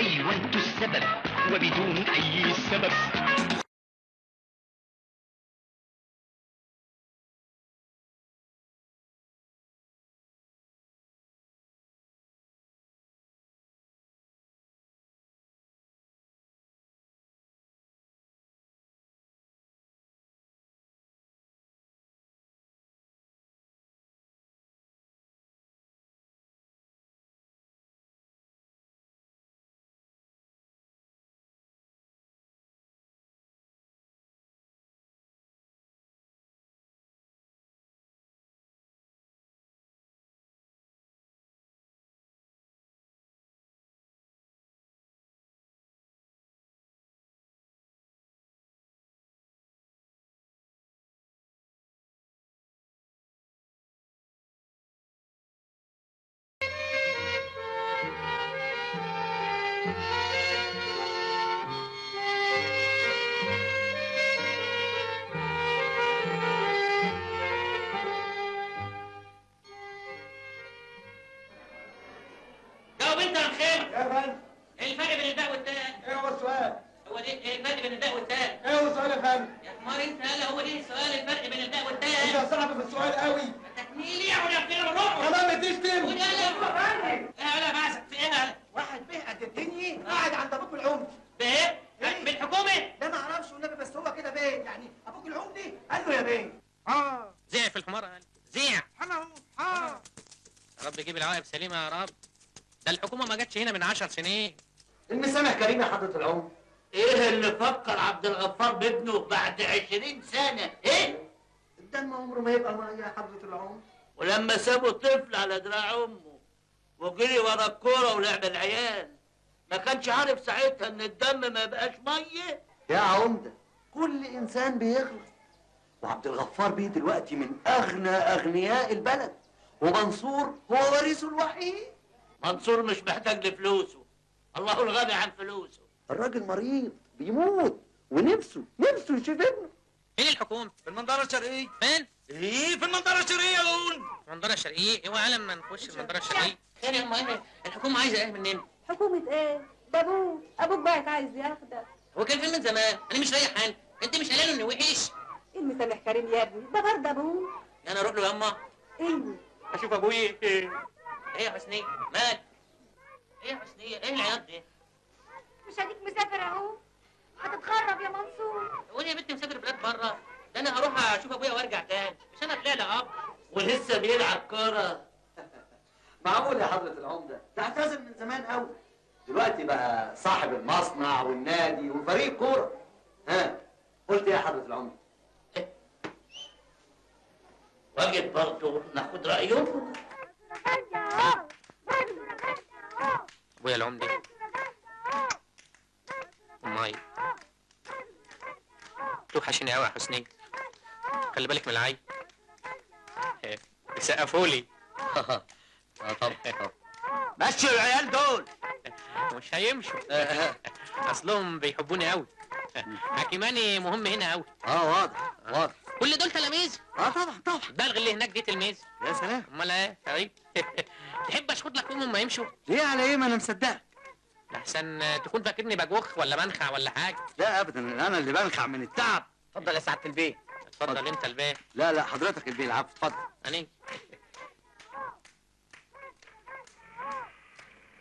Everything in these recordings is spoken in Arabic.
ايوه انتوا السبب وبدون اي سبب. سليمة يا رب. ده الحكومة ما جاتش هنا من 10 سنين. المسامح كريم يا حضرة العمر. ايه اللي فكر عبد الغفار بابنه بعد 20 سنة؟ ايه؟ الدم عمره ما يبقى مية يا حضرة العمر. ولما سابوا طفل على دراع امه وجري ورا الكورة ولعب العيال، ما كانش عارف ساعتها ان الدم ما يبقاش مية؟ يا عمدة كل انسان بيغلط، وعبد الغفار بيه دلوقتي من اغنى اغنياء البلد، ومنصور هو وريثه الوحيد. منصور مش محتاج لفلوسه، الله الغني عن فلوسه. الراجل مريض بيموت ونفسه يشوف ابنه. فين الحكومة؟ في المنظرة الشرقية. فين؟ ايه في المنظرة الشرقية يا لون. المنظرة الشرقية؟ اوعى على ما نخش المنظرة الشرقية. خير يا أم ايه؟ الحكومة عايزة ايه مننا؟ حكومة ايه؟ ده ابوك بعت عايز ياخدك. هو كان فين من زمان؟ أنا مش رايح حال، أنت مش قايله إنه وحش؟ المسامح كريم يا ابني، ده برضه ابوك. أنا أروح له يا أما؟ ايوه. أشوف أبويا إيه يا حسنية؟ مال؟ إيه يا حسنية؟ إيه العياط دي؟ مش هديك مسافر اهو؟ هتتخرب يا منصور. قولي يا بنتي مسافر بلاد بره، ده أنا هروح أشوف أبويا وأرجع تاني، مش أنا طلع لي أب ولسه بيلعب كورة. معقول يا حضرة العمدة؟ ده اعتزل من زمان قوي، دلوقتي بقى صاحب المصنع والنادي وفريق كورة. ها قلت ايه يا حضرة العمدة؟ واجب برضه ناخد رأيهم. أبويا العمدة أمي توحشني قوي يا حسنية، خلي بالك من العيب بيسقفوا لي. طبعا مشوا العيال دول. مش هيمشوا اصلهم بيحبوني قوي. حكيماني مهم هنا قوي. واضح كل دول تلاميذ. طبعا البلغ اللي هناك دي تلميذ. يا سلام. امال ايه طيب. تحب اشخط لك فيهم ما يمشوا؟ ليه على ايه؟ ما انا مصدقك. احسن تكون فاكرني بجوخ ولا بنخع ولا حاجه. لا ابدا، انا اللي بنخع من التعب. اتفضل يا سعاده البيه. اتفضل انت البيه. لا حضرتك البيه. العفو اتفضل. أني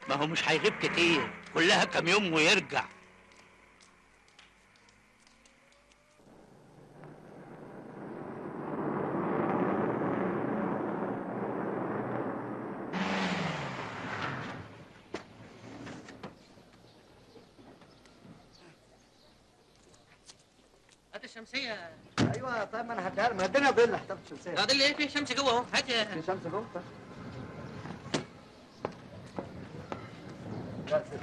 ما هو مش هيغيب كتير، كلها كام يوم ويرجع. هات الشمسيه. ايوه طيب ما انا هديها لك، ما الدنيا ظل هتاخد الشمسيه. ده اللي ايه؟ فيه شمس جوه اهو. هات في شمس جوه. لا سيب.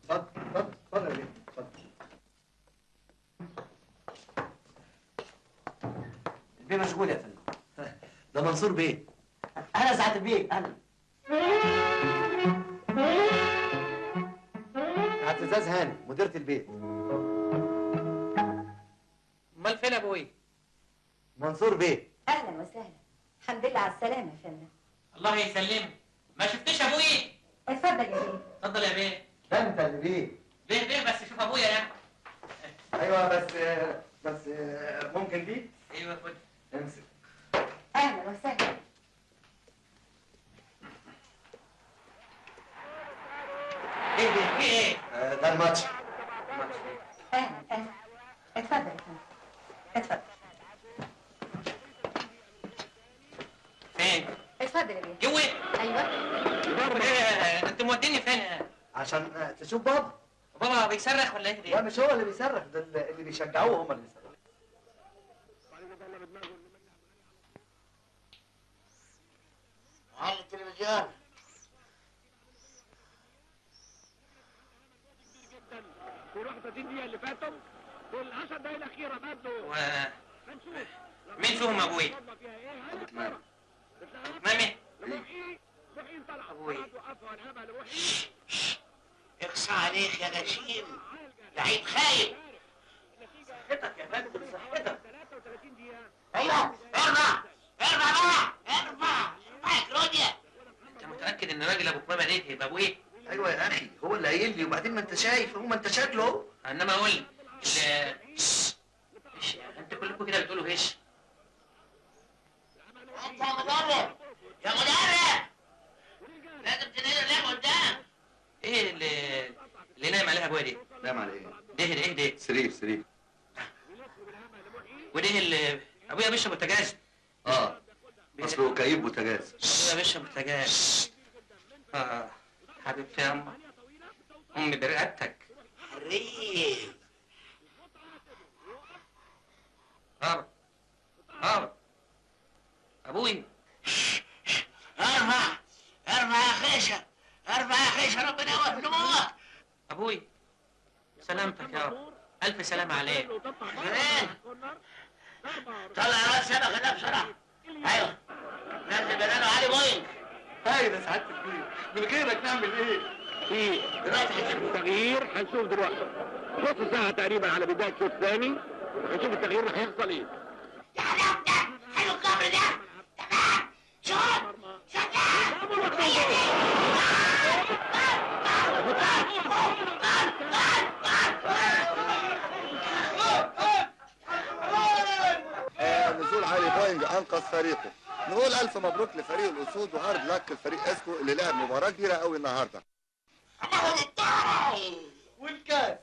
اتفضل يا بيه اتفضل. البيه مشغول يا فندم. ده منصور بيه. اهلا سعاده البيه. اهلا. اعتزاز هاني مديرة البيت. امال فين ابوي؟ منصور بيه اهلا وسهلا. الحمد لله على السلامه يا فندم. الله يسلمك. ما شفتش ابويا؟ اتفضل يا بيه. اتفضل يا بيه. ده انت اللي بيه. بيه بس شوف ابويا يعني. ايوه بس ممكن دي؟ ايوه خد. امسك. اهلا وسهلا. ايه ده؟ ايه؟ ده الماتش. اهلا اهلا. اتفضل يا فندم. اتفضل. فين؟ اتفضل يا بيه. جوه؟ ايوه. ايه انت موديني فين؟ عشان تشوف بابا. بابا بيصرخ ولا ايه لا ده؟ مش هو اللي بيصرخ، ده اللي بيشجعوه هم اللي بيصرخوا. على التلفزيون. في 31 دقيقة اللي فاتوا في ال10 دقايق الأخيرة بدوا مين فيهم ابوي؟ مامي؟ ابوي. اقصى عليك يا غشيم، لعيب خايب. صحتك يا فندم صحتك. 33 دقيقة. ايوه ارفع ارفع معاك روديا. انت متأكد ان راجل ابو كمامة ده يبقى ابوي؟ ايوه يا اخي، هو اللي قايل لي، وبعدين ما انت شايف، ما انت شكله. انما اقول لي انت كلكم كده بتقولوا هش. انت يا مدرب يا مدرب، لازم تنقل اللعب قدام. ايه اللي نايم عليها ابويا دي؟ نام على ايه؟ ده ايه ده؟ سرير. وده اللي ابويا بيشرب بوتاجاز. اصله كئيب بوتاجاز. ابويا بيشرب بوتاجاز. حبيبتي يا امي برقبتك. حريف. هرب ابوي. ارفع يا خيشه ربنا يوقف نموك. ابوي سلامتك يا رب، الف سلامة عليك. فين؟ طلع راس شبكه ده بسرعه. ايوه نزل بدانه علي بوينج. هاي ده سعادة الكبير، من غيرك نعمل ايه؟ في تغيير هنشوف دلوقتي. نص ساعة تقريبا على بداية شوط ثاني، هنشوف التغيير اللي هيحصل ايه. يا حلاوة ده، حلو الكفر ده. تمام. شوط نزول علي بوينج انقذ فريقه. نقول الف مبروك لفريق الاسود وهارد لك لفريق اسكو اللي لعب مباراه كبيره قوي النهارده. والكاس.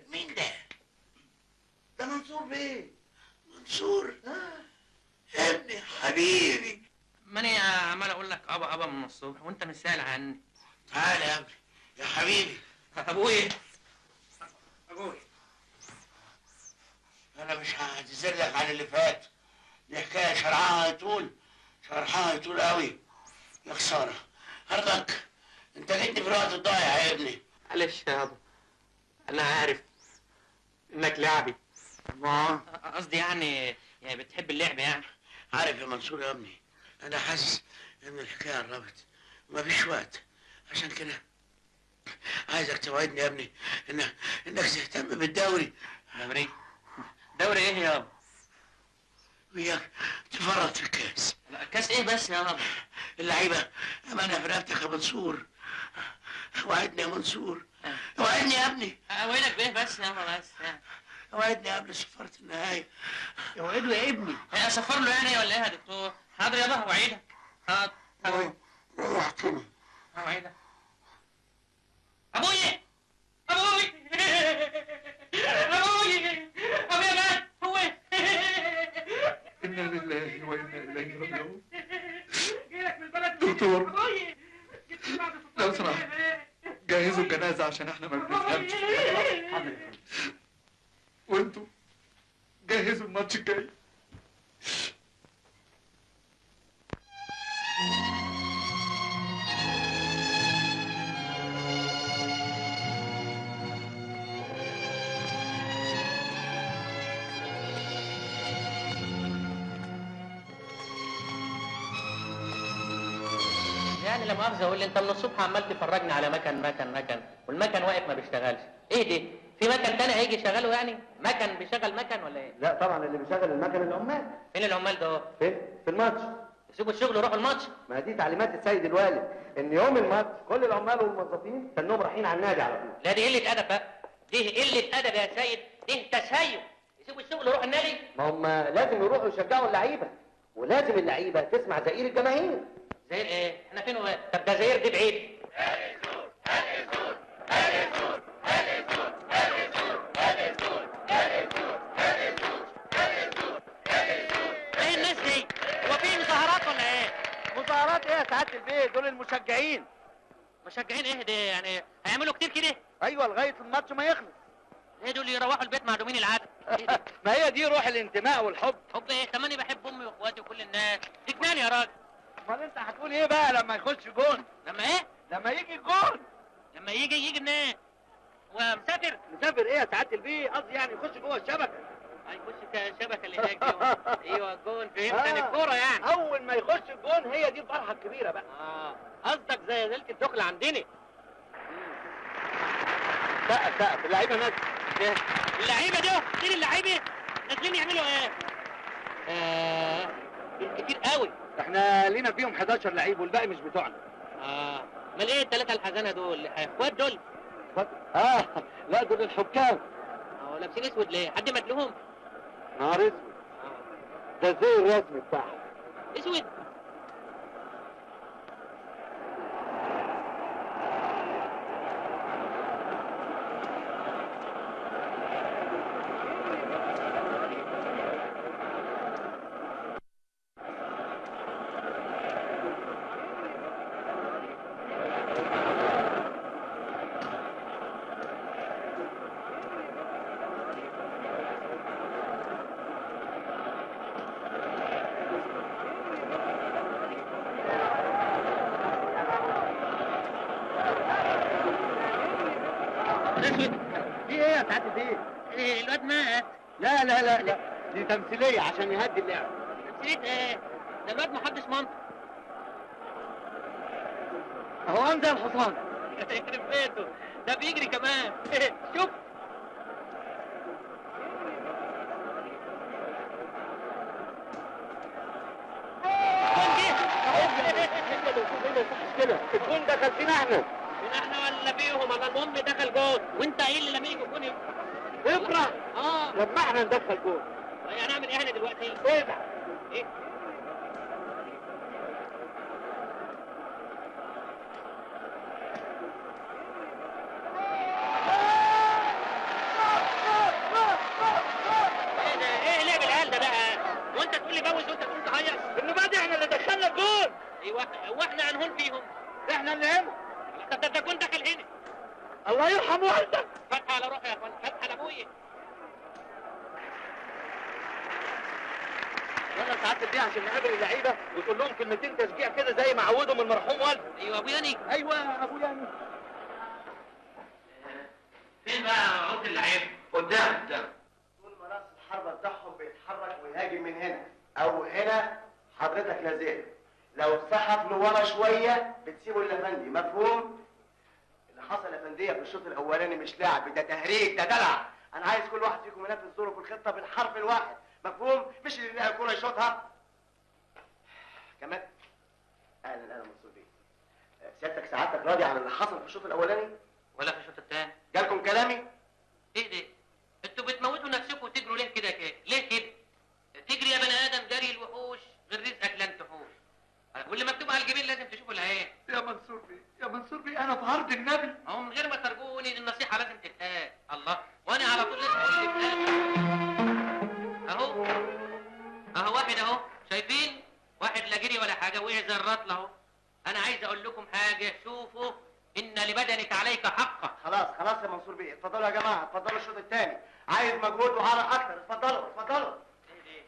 مين ده؟ ده منصور بيه. منصور؟ يا ابني حبيبي. ماني عمال اقول لك ابا من الصبح وانت مش سائل عني. تعالى يا ابني يا حبيبي. ابوي انا مش هعتذر لك عن اللي فات، دي حكايه شرحها يطول قوي. يا خساره هرضك، انت جيتني في الوقت الضايع يا ابني. معلش يا ابو، انا عارف انك لعبي. ما قصدي يعني بتحب اللعب يعني. عارف يا منصور يا ابني، انا حاسس ان الحكايه قربت ومفيش وقت، عشان كده عايزك توعدني يا ابني انك تهتم بالدوري. دوري ايه يابا؟ وياك تفرط في الكاس. لا كاس ايه بس يا بابا؟ اللعيبه امانه في رقبتك يا منصور. وعدني يا منصور، وعدني يا ابني. اوعدك بايه بس يا بابا؟ بس وعدني قبل صفارة النهايه. اوعده يا ابني. اصفر له يعني ولا ايه يا دكتور؟ حاضر يابا اوعدك. حاضر. ريحتني. اوعدك. ابويا مات هو. انا لله وانا اليه راجعون. جايلك من البلد. دكتور جيت من بعد لو سمحت جهزوا الجنازه عشان احنا ما بنفهمش. حاضر. وانتوا جهزوا الماتش الجاي. يعني لا مؤاخذة اقول لي انت من الصبح عمال تفرجني على مكن والمكن واقف ما بيشتغلش. ايه دي؟ في مكن تاني هيجي يشغله يعني؟ مكن بيشغل مكن ولا ايه؟ لا طبعا اللي بيشغل المكن العمال. فين العمال ده؟ فين؟ في الماتش. يسيبوا الشغل ويروحوا الماتش؟ ما دي تعليمات السيد الوالد ان يوم الماتش كل العمال والموظفين كانهم رايحين على النادي على طول. لا دي قله ادب بقى، دي قله ادب يا سيد، دي تسيب. يسيبوا الشغل ويروحوا النادي؟ ما هم لازم يروحوا يشجعوا اللعيبه، ولازم اللعيبه تسمع زئير الجماهير. زئير ايه؟ احنا فين هو؟ طب ده زئير دي بعيد. ايه الناس دي؟ هو في مظاهرات ولا ايه؟ مظاهرات ايه يا سعاده البيه؟ دول المشجعين. مشجعين ايه ده؟ يعني هيعملوا كتير كده؟ ايوه لغايه الماتش ما يخلص. ايه دول يروحوا البيت معدومين العدد؟ ايه ده؟ ما هي دي روح الانتماء والحب. حب ايه؟ طب ماني بحب امي واخواتي وكل الناس، دي جنان يا راجل. امال انت هتقول ايه بقى لما يخش جون؟ لما ايه؟ لما يجي الجون. لما يجي منين؟ هو مسافر؟ مسافر ايه يا سعاده البيه؟ قصدي يعني يخش جوه الشبكه. هيخش الشبكه اللي هناك دي. ايوه الجون، فهمت الكوره يعني. اول ما يخش الجون هي دي الفرحه الكبيره بقى. قصدك زي ليله الدخل عندنا. سقف اللعيبه نازله. اللعيبه دول كتير، اللعيبه نازلين يعملوا ايه؟ كتير قوي. احنا لينا فيهم 11 لعيب والباقي مش بتوعنا. امال ايه الثلاثه الحزانه دول؟ اخوات دول؟ لا دول الحكام. لابسين اسود ليه؟ حد مدلهم؟ نهار اسود. ده زي الرسم بتاعهم. اسود؟ الواد مات. لا دي تمثيليه عشان يهدي اللعب. تمثيليه ايه؟ ده الواد محدش منطق. هو قام زي الحصان. يخرب بيته، ده بيجري كمان. شوف كده الجون دخل فينا احنا. احنا ولا فيهم؟ انا المهم دخل جول، وانت ايه اللي لما يجي الجون افرح. لما احنا ندخل جول. هنعمل ايه احنا دلوقتي؟ ايه ده؟ ايه؟ ايه لعب العيال ده بقى؟ وانت تقول لي بوز وانت تقول تهيص؟ انه بعد احنا اللي دخلنا الجول. ايوه واحنا هنهون فيهم. احنا اللي هنا. طب ده الجون دخل هنا. الله يرحم والدك. فتحه على روحي يا اخوان، فتحه لابويا. يلا ساعات البيع عشان نقابل اللعيبه وتقول لهم كلمتين تشجيع كده زي ما عودهم المرحوم والدي. ايوه ابو ياني. ايوه ابو ياني. فين بقى عود اللعيبه؟ قدام. طول ما راس الحربه بتاعهم بيتحرك ويهاجم من هنا او هنا حضرتك لازق. لو سحب لورا شويه بتسيبه الافندي، مفهوم؟ اللي حصل يا فنديه في الشوط الاولاني مش لعب، ده تهريج، ده دلع. انا عايز كل واحد فيكم ينفذ دوره في الخطه بالحرف الواحد، مفهوم؟ مش اللي يلاقي الكوره يشوطها. كمان اهلا منصور بيه. سيادتك سعادتك راضي عن اللي حصل في الشوط الاولاني؟ ولا في الشوط الثاني؟ جالكم كلامي؟ ايه ده؟ انتوا بتموتوا نفسكم وتجروا ليه كده كده؟ ليه كده؟ تجري يا بني ادم جري الوحوش، غير رزقك لن تحوش. واللي مكتوب على الجبين لازم تشوفوا العين. يا منصور بيه انا في عرض النبي. اهو من غير ما ترجوني النصيحه لازم تتقال. الله، وانا على طول لازم اقول اللي بتقال. اهو واحد اهو، شايفين؟ واحد لا جري ولا حاجه، وقع زي الرطل اهو. انا عايز اقول لكم حاجه، شوفوا ان لبدنك عليك حقا. خلاص يا منصور بيه، اتفضلوا يا جماعه، اتفضلوا الشوط الثاني. عايز مجهود وعرق اكتر، اتفضلوا. ايه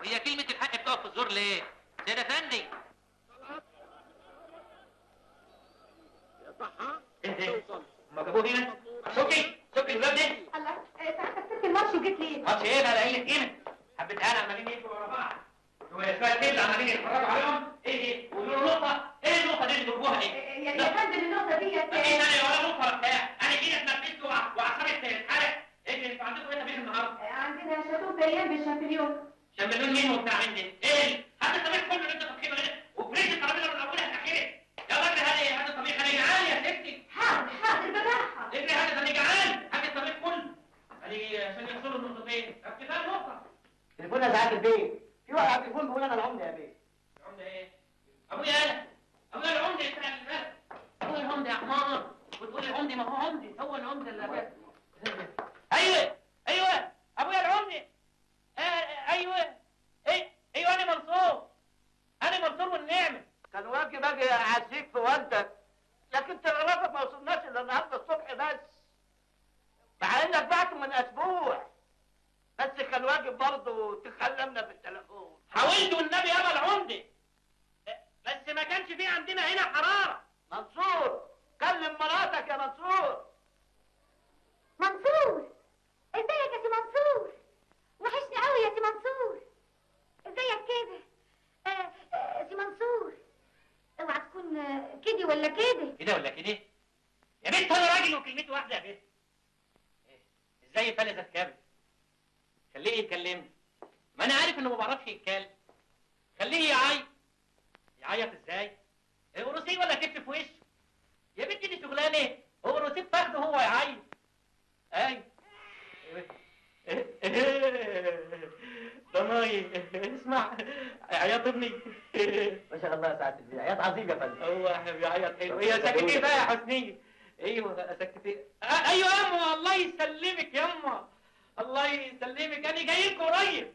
هي كلمه الحق بتقف في الزور ليه؟ سيد افندي. ايه ده؟ ما جابوه هنا؟ شوكي الولاد ده. الله، ساعتك سبت الماتش وجيت ليه؟ ماتش ايه بقى؟ قله قيمه. حبه عيال عمالين يجروا ورا بعض. شويه كده عمالين يتفرجوا عليهم. ايه ويقولوا نقطه. ايه النقطه دي اللي جابوها دي؟ يا فندم النقطة ديت ايه ثانيه ولا نقطه بتاع؟ انا الدنيا اتنفست واعصابي اتحرق. ايه انتوا عندكم ايه طبيخ النهارده؟ عندنا شاتو بريان بالشامبليون. شامبليون مين وبتاع مين ده؟ ايه؟ هات الطبيخ كله اللي انت فاكره ده وفريش الترابيزه من اولها لاخرها. يلا اجري هات الطبيخ، انا جعان يا ستي. حاضر حاضر بجرحها. اجري هات، انا جعان. هات الطبيخ كله. عشان يوصلوا النقطتين. طب كفايه نقطه. تليفون يا سعاده البيت. في واحد على التليفون بيقول انا العمده يا بيه. العمده ايه؟ ابويا انا. ابويا العمده بتاع البلد. ابويا العمده يا حمار. وتقول لي عمدي، ما هو عمدي، هو العمده اللي ايوه ابويا العمده. ايوه انا منصور. انا منصور والنعمه. كان واجب اجي اعزيك في والدك، لكن تلغرافك ما وصلناش الا النهارده الصبح بس، مع انك بعته من اسبوع، بس كان واجب برضه تكلمنا بالتليفون. حاولت والنبي يابا العمده، بس ما كانش في عندنا هنا حراره. منصور كلم مراتك يا منصور. منصور، ازيك يا سي منصور؟ وحشني قوي يا سي منصور. ازيك كده؟ سي منصور، اوعى تكون كده ولا كده. كده ولا كده؟ يا بنت انا راجل وكلمتي واحده يا بنت. ازاي فلذة كابل؟ خليه يكلمني. ما انا عارف انه ما بعرفش يتكلم. خليه يعيط ازاي؟ قروسيه ولا كتف في وشه؟ يا بنت دي شغلانه، هو قروسيه تاخده هو يعيط. ايوه ضناي اسمع عياط ابني. ما شاء الله يا سعاده البيه، عياط عظيم يا فندم. هو بيعيط حلو. هي سكتيه بقى يا حسنيه. ايوه سكتيه. ايوه ياما، الله يسلمك ياما، الله يسلمك. انا جاي لكم قريب.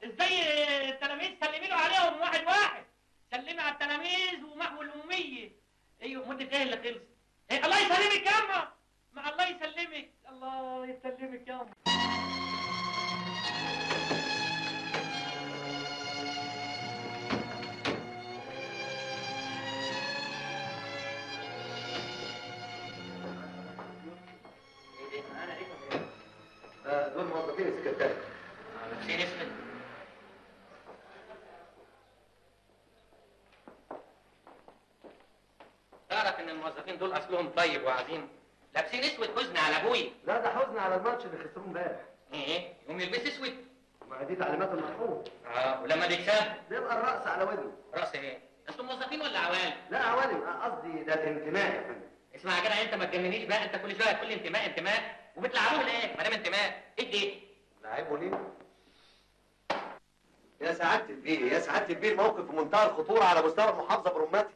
ازاي التلاميذ سلمي له عليهم واحد واحد. سلمي على التلاميذ ومحو الاميه. ايوه مده ايه اللي خلصت؟ الله يسلمك ياما، مع الله يسلمك، الله يسلمك ياما. دول موظفين السكرتاري. لابسين اسود. تعرف ان الموظفين دول اصلهم طيب وعظيم. لابسين اسود حزن على ابوي. لا ده حزن على الماتش اللي خسروه امبارح. ايه؟ يقوم يلبس اسود؟ ما دي تعليمات المرحوم. ولما بيكسب؟ بيبقى الرأس على ودنه. رأس ايه؟ انتوا موظفين ولا عوالم؟ لا عوالم، قصدي ده الانتماء يا فندم. اسمع يا جدع انت ما تجننيش بقى، انت كل شويه تقول لي انتماء وبتلعبوه ليه؟ ما دام انتماء، ايه دي؟ لعبه ليه؟ يا سعادة البيه، يا سعادة البيه، الموقف في منتهى الخطورة على مستوى المحافظة برمتي.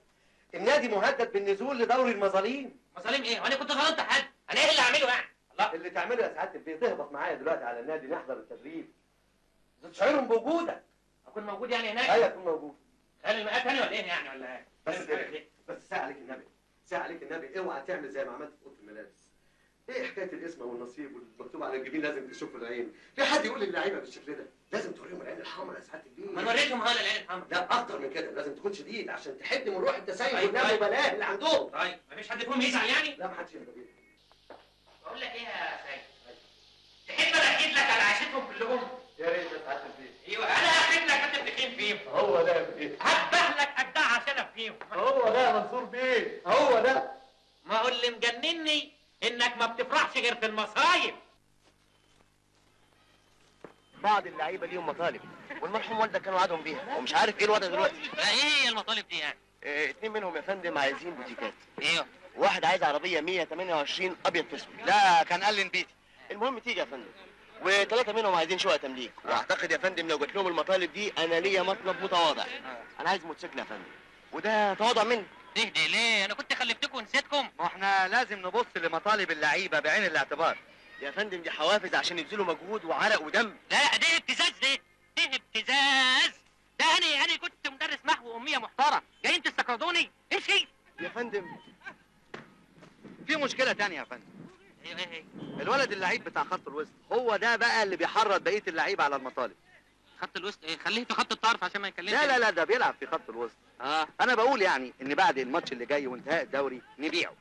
النادي مهدد بالنزول لدوري المظالم. مظالم ايه؟ وانا كنت ظلمت حد؟ انا ايه اللي اعمله يعني؟ الله. اللي تعمله يا سعادة البيه تهبط معايا دلوقتي على النادي نحضر التدريب. تشعرهم بوجودك. اكون موجود يعني هناك؟ ايوه اكون موجود. خلي المقات تاني ولا ايه يعني ولا ايه؟ بس ساعة عليك النبي، ساعة عليك النبي، اوعى تعمل زي ما عملت في اوضه الملابس. ايه حكايه الاسم والنصيب والمكتوب على الجبين لازم تشوفوا العين؟ في حد يقول للعيبه بالشكل ده؟ لازم توريهم العين الحمراء يا سعاده البيه. ما نوريتهم هلا العين الحمراء. لا اكتر من كده، لازم تكون شديد عشان تحد من روح التسيب طيب، والنبي والبلاء اللي عندهم. طيب مفيش حد فيهم يزعل يعني؟ لا ما حدش يرضى بيه. بقول لك ايه يا سيد؟ تحب انا احكي لك على عيشتهم كلهم؟ يا ريت يا سعاده البيه. ايوه انا هحكي لك انت بتخين فيهم. هو ده يا بيه. هذبح لك اجدع عشان افهمهم. هو ده يا منصور بيه، هو ده. ما هو اللي مجنني انك ما بتفرحش غير في المصايب. بعض اللعيبه ليهم مطالب، والمرحوم والدك كان وعدهم بيها، ومش عارف ايه الوضع دلوقتي. ايه هي المطالب دي يعني؟ اتنين منهم يا فندم عايزين بوتيكات. ايوه. واحد عايز عربيه 128 ابيض في اسود. لا كان قال لي بيتي. المهم تيجي يا فندم. وثلاثه منهم عايزين شقه تمليك، واعتقد يا فندم لو جات لهم المطالب دي انا ليا مطلب متواضع. انا عايز موتوسيكل يا فندم، وده تواضع مني. تهدي ليه؟ انا كنت خلفتكم ونسيتكم. ما احنا لازم نبص لمطالب اللعيبه بعين الاعتبار يا فندم. دي حوافز عشان يبذلوا مجهود وعرق ودم. لا دي ابتزاز، دي ابتزاز. ده انا كنت مدرس محو اميه محترم، جايين تستقرضوني؟ ايش هي؟ يا فندم في مشكله تانية يا فندم. ايه؟ الولد اللعيب بتاع خط الوسط هو ده بقى اللي بيحرض بقيه اللعيبه على المطالب. خط الوسط ايه؟ خليه في خط الطرف عشان ما يكلمش. لا ده بيلعب في خط الوسط. انا بقول يعني ان بعد الماتش اللي جاي وانتهاء الدوري نبيعه.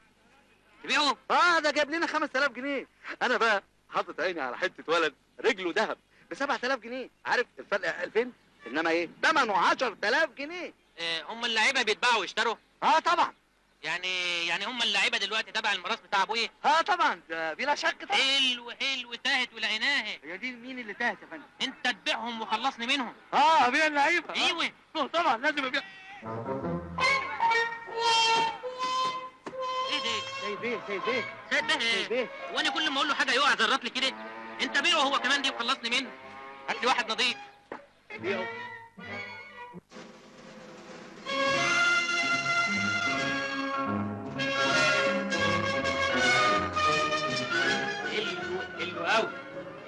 تبيعه؟ ده جاب لنا 5000 جنيه. انا بقى حاطط عيني على حته ولد رجله ذهب ب 7000 جنيه. عارف الفرق 2000؟ انما ايه؟ ثمنه 10000 جنيه. هم اللعيبه بيتباعوا ويشتروا؟ طبعا. يعني هم اللعيبه دلوقتي تبع الميراث بتاع ابويا؟ اه طبعا، ده بلا شك طبعا. حلو تاهت ولقيناها. هي دي مين اللي تاهت يا فندم؟ انت تبيعهم وخلصني منهم. ابيع اللعيبه. ايوه طبعا لازم ابيع. ايه ده؟ سايب ايه؟ سايب ايه؟ وانا كل ما اقول له حاجه يقع زرط لي كده. انت بيعه هو كمان دي وخلصني منه. هات لي واحد نظيف. بيعه. حلو قوي.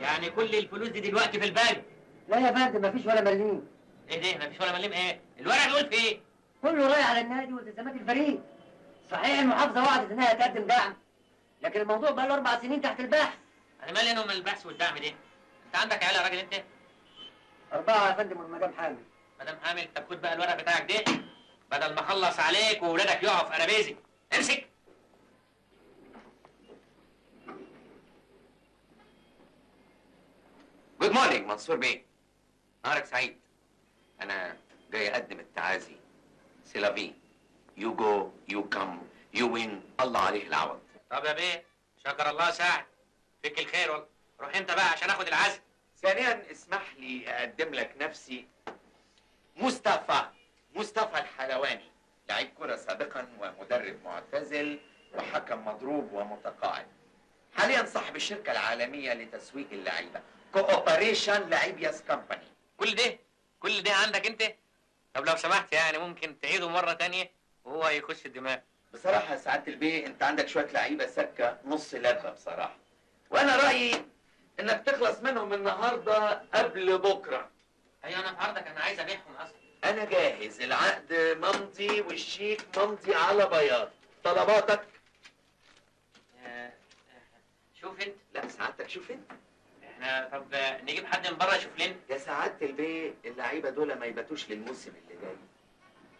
يعني كل الفلوس دي دلوقتي في البنك؟ لا يا فندم مفيش ولا مليم. ايه ده؟ مفيش ولا مليم ايه؟ الورق بيقول في ايه؟ كله رايح على النادي والتزامات الفريق. صحيح المحافظه وعدت انها تقدم دعم، لكن الموضوع بقى له 4 سنين تحت البحث. انا مالي انا ومن البحث والدعم دي؟ انت عندك عيال يا راجل انت؟ 4 يا فندم والمدام حامل. مدام حامل؟ طب خد بقى الورق بتاعك ده بدل ما اخلص عليك وولادك يقعوا في قرابيزي. امسك. جود مورنينج منصور بيه. نهارك سعيد. أنا جاي أقدم التعازي. سيلافي. يو جو يو كم يو وين، الله عليه العوض. طب يا بيه، شكر الله ساعد. فيك الخير والله. روح انت بقى عشان اخد العزم. ثانيا اسمح لي أقدم لك نفسي. مصطفى الحلواني، لعيب كرة سابقا ومدرب معتزل وحكم مضروب ومتقاعد. حاليا صاحب الشركة العالمية لتسويق اللعيبة كوبريشن لعيب ياس كمباني. كل ده عندك انت؟ طب لو سمحت يعني ممكن تعيده مرة تانية وهو يخش الدماغ. بصراحة يا سعادة البيه انت عندك شوية لعيبة سكة نص لبة بصراحة، وانا رأيي انك تخلص منهم النهاردة قبل بكرة. ايوه انا في عرضك، انا عايز ابيعهم اصلا. انا جاهز، العقد ممضي والشيك ممضي على بياض. طلباتك؟ شوف انت. لا سعادتك شوف انت. احنا طب نجيب حد من بره يشوف لنا. يا سعادة البيه اللعيبة دول ما يباتوش للموسم اللي جاي.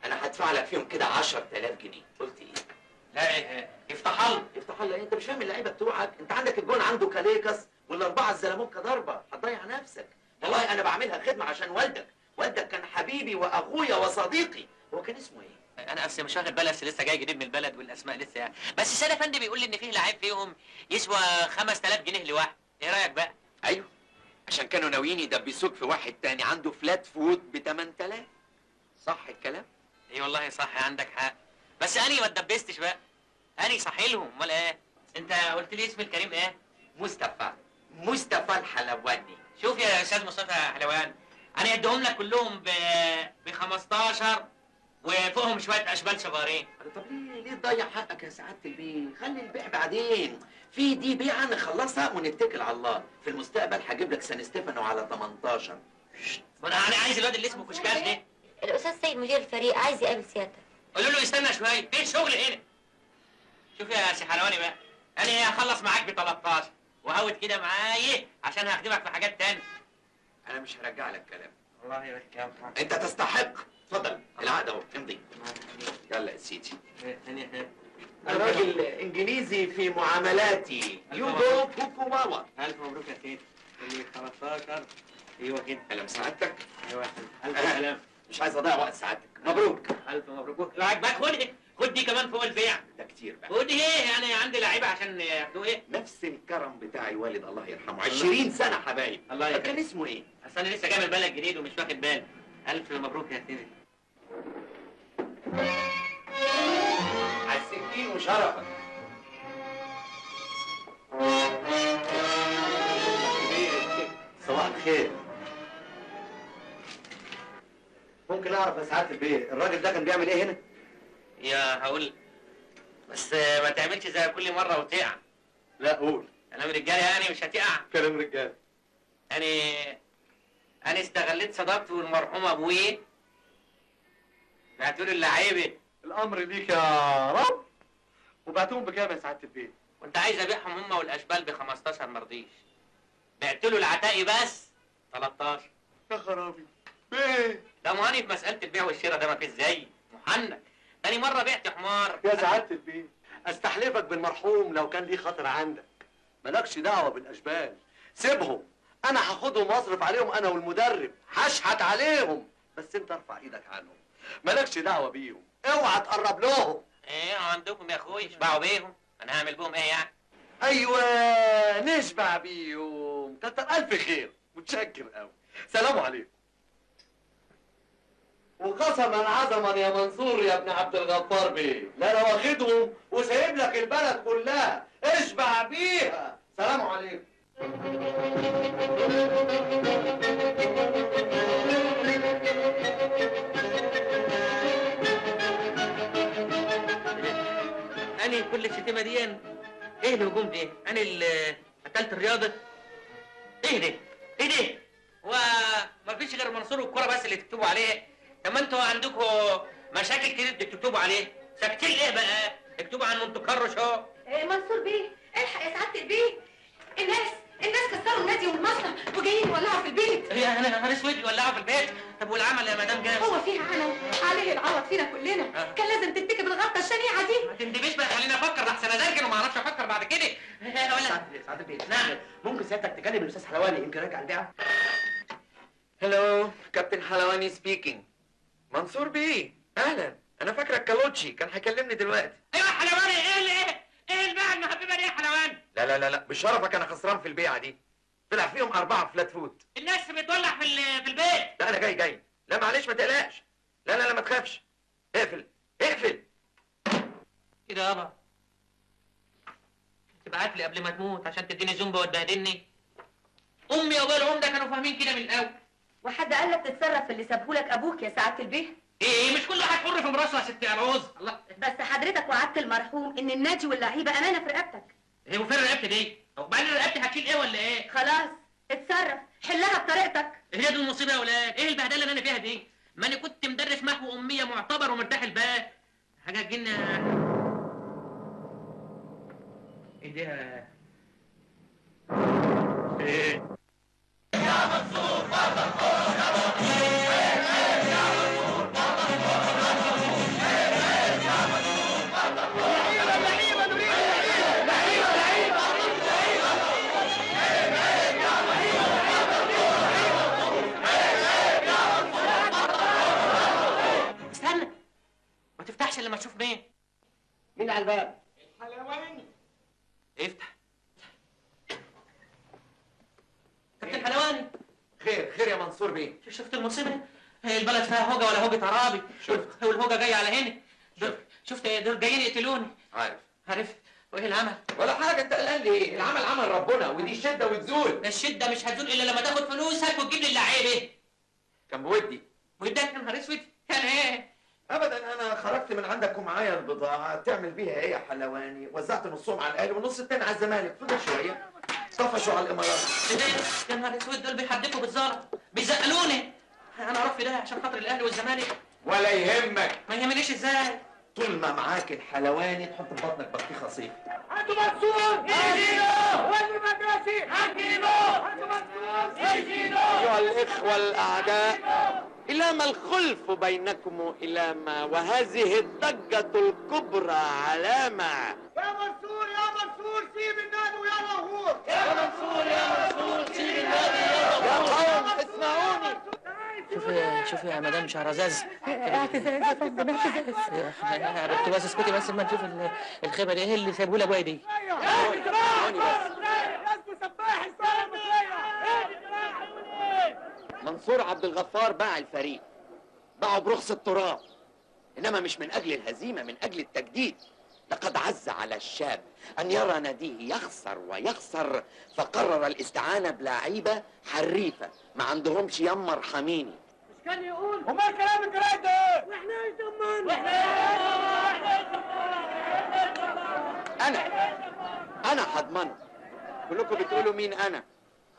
انا هدفع لك فيهم كده 10,000 جنيه. قلت ايه؟ لا افتح الله. افتح الله ايه؟ انت مش فاهم اللعيبة بتوعك؟ انت عندك الجون عنده كاليكس والاربعة الزلموكة ضربة، هتضيع نفسك. والله انا بعملها خدمة عشان والدك كان حبيبي واخويا وصديقي. هو كان اسمه ايه؟ انا اصل مش واخد بالي، اصل لسه جاي جديد من البلد والاسماء لسه يعني. بس سيد افندي بيقول لي ان فيه لعيب فيهم يسوى 5000 جنيه لواحد. ايه رايك بقى؟ ايوه، عشان كانوا ناويين يدبسوك في واحد تاني عنده فلات فوت ب 8000. صح الكلام؟ اي والله صح، عندك حق. بس اني ما اتدبستش بقى. اني صحي لهم، امال ايه؟ انت قلت لي اسم الكريم ايه؟ مصطفى الحلواني. شوف يا استاذ مصطفى حلوان، انا اديهم لك كلهم ب 15 وفوقهم شويه اشبال صغيرين. طب ليه تضيع حقك يا سعاده البيه؟ خلي البيع بعدين. في دي بيعه نخلصها ونتكل على الله. في المستقبل هجيب لك سان ستيفانو على 18. وانا عايز الواد اللي اسمه كشكاش ده. الاستاذ سيد مدير الفريق عايز يقابل سيادتك. قولوا له يستنى شويه، في شغل هنا. شوف يا سي حلواني بقى، انا هخلص معاك ب 13 وهود كده معايا عشان هخدمك في حاجات تانية. انا مش هرجع لك كلام. الله يبارك يا محمد. انت تستحق. اتفضل العقد اهو، امضي. يلا يا سيدي. انا راجل انجليزي في معاملاتي. يوجو كوكو واوا. الف مبروك يا سيدي. اللي 15. ايوه كده. كلام سعادتك. ايوه الف سلام. مش عايز اضيع وقت سعادتك. مبروك. الف مبروك. لو عجبك خد دي كمان فوق البيع. ده كتير بقى. خد ايه يعني، عندي لعيبه عشان ياخدوه ايه؟ نفس الكرم بتاع الوالد الله يرحمه. 20 سنه حبايب. الله يكرمك. كان اسمه ايه؟ اصل انا لسه جاي من البلد جديد ومش واخد بالي. الف مبروك يا سيدي. على السكين وشرفك. صباح الخير. ممكن اعرف يا سعاده البيه الراجل ده كان بيعمل ايه هنا؟ يا هقول بس ما تعملش زي كل مره وتقع. لا قول. كلام رجاله يعني مش هتقع. كلام رجاله. انا استغليت صداقتي والمرحوم ابويا. بعتوا لي اللعيبه. الامر ليك يا رب. وبعتهم بكام يا سعاده البيه؟ كنت عايز ابيعهم هم والاشبال ب 15 ما رضيش. بعت له العتاقي بس 13. يا خرابي. بيه ده مهاني في مساله البيع والشراء ده ما فيش زي محنك. تاني مره بعت حمار. يا سعاده البيه استحلفك بالمرحوم لو كان ليه خاطر عندك. مالكش دعوه بالاشبال، سيبهم. انا هاخدهم واصرف عليهم انا والمدرب، هشحت عليهم. بس انت ارفع ايدك عنهم، مالكش دعوه بيهم، اوعى تقرب لهم. ايه عندكم يا اخوي؟ اشبعوا بيهم، انا هعمل بهم ايه يعني؟ ايوه نشبع بيهم. كتر الف خير، متشكر قوي. سلام عليكم. وقسما عظما يا منصور يا ابن عبد الغفار بيه، لا انا واخدهم وسايب لك البلد كلها، اشبع بيها. سلام عليكم. أنا كل الشتيمة دي ايه الهجوم ده؟ أنا اللي قتلت الرياضة؟ ايه ده؟ ايه ده؟ هو مفيش غير منصور والكرة بس اللي تكتبوا عليه؟ طب ما انتوا عندكم مشاكل كتير تكتبوا عليه، ساكتين ليه بقى؟ اكتبوا عن مونte كارلو شو؟ منصور بيه، الحق يا سعادة البيه، الناس كسروا النادي والمصنع وجايين يولعوا في البيت. يا نهار اسود يولعوا في البيت؟ طب والعمل يا مدام جاز؟ هو فيها عمل عليه العوض فينا كلنا، كان لازم تتكب الغلطة الشنيعة دي. ما تندبيش بقى، خليني افكر لحسن ازرجن وما اعرفش افكر بعد كده. سعادة البيه، نعم. ممكن سيادتك تكلم الاستاذ حلواني يمكن راجع البيعه؟ هلو، كابتن حلواني سبيكينج. منصور بيه، اهلا. انا فاكرك كالوتشي، كان هيكلمني دلوقتي. ايوه حلواني، ايه البيعه المحببه دي يا حلواني؟ لا بشرفك انا خسران في البيعه دي. طلع فيهم 4 فلات فوت. الناس بتولع في البيت. لا انا جاي. لا معلش ما تقلقش. لا ما تخافش. اقفل. كده يابا تبعت لي قبل ما تموت عشان تديني زومبا وتبهدلني. امي وابويا العمده كانوا فاهمين كده من الاول. وحد قال لك تتصرف في اللي سابهولك ابوك يا سعادة البيه؟ ايه مش كل واحد حر في مراسه يا ست عروز؟ الله. بس حضرتك وعدت المرحوم ان النادي واللعيبه امانه في رقبتك. ايه وفين رقبتي دي؟ وبعدين رقبتي هتشيل ايه ولا ايه؟ خلاص اتصرف، حلها بطريقتك. هي دي المصيبه يا ولاد، ايه البهدله اللي انا فيها دي؟ ما انا كنت مدرس محو اميه معتبر ومرتاح البال. حاجه تجينا. ايه ده؟ ايه؟ يا منصور بطل كورة يا منصور. يا منصور بطل كورة يا منصور. يا منصور بطل كورة. لعيبة نريد استنى، ما تفتحش الا لما تشوف مين. مين على الباب؟ الحلواني. افتح. كابتن حلواني. خير يا منصور بيه. شفت المصيبه؟ البلد فيها هوجه ولا هوجه عرابي. شفت. والهوجه جايه على هنا. شفت دول جايين يقتلوني. عارف وايه العمل؟ ولا حاجه، انت قلقان ليه؟ العمل عمل ربنا، ودي شده وتزول. الشده مش هتزول الا لما تاخد فلوسك وتجيب لي اللعيبه. كان بودي. ودك يا نهار اسود؟ يعني ايه؟ ابدا، انا خرجت من عندك ومعايا البضاعه. تعمل بيها ايه يا حلواني؟ وزعت نصهم على الاهلي والنص التاني على الزمالك. فضل شويه طفشوا على الامارات. يا نهار اسود، دول بيحدفوا بالزلط، بيزقلوني. انا اروح في ده عشان خاطر الاهلي والزمالك. ولا يهمك. ما يهمنيش ازاي؟ طول ما معاك الحلواني تحط في بطنك بطيخه صيف. هاتوا منصور هاتوا ولي مدرسي هاتوا منصور أيها الإخوة الأعداء، إلى ما الخلف بينكم إلى ما، وهذه الضجة الكبرى علامة. يا منصور سيب النادي ويلا غور. يا منصور سيب النادي يا قوم اسمعوني. شوفي يا مدام شهرزاز. اعتزاز يا فندم، اعتزاز. عرفت بس اسكتي بس ما نشوف الخيبه دي. ايه اللي سايبه لي ابويا دي؟ منصور عبد الغفار باع الفريق، باعه برخص التراب، إنما مش من أجل الهزيمة، من أجل التجديد. لقد عز على الشاب أن يرى ناديه يخسر ويخسر، فقرر الاستعانة بلاعيبة حريفة ما عندهمش يما ارحميني. مش كان يقول وما الكلام الجرايد ده؟ واحنا يضمن أنا هضمنه. كلكم بتقولوا مين أنا؟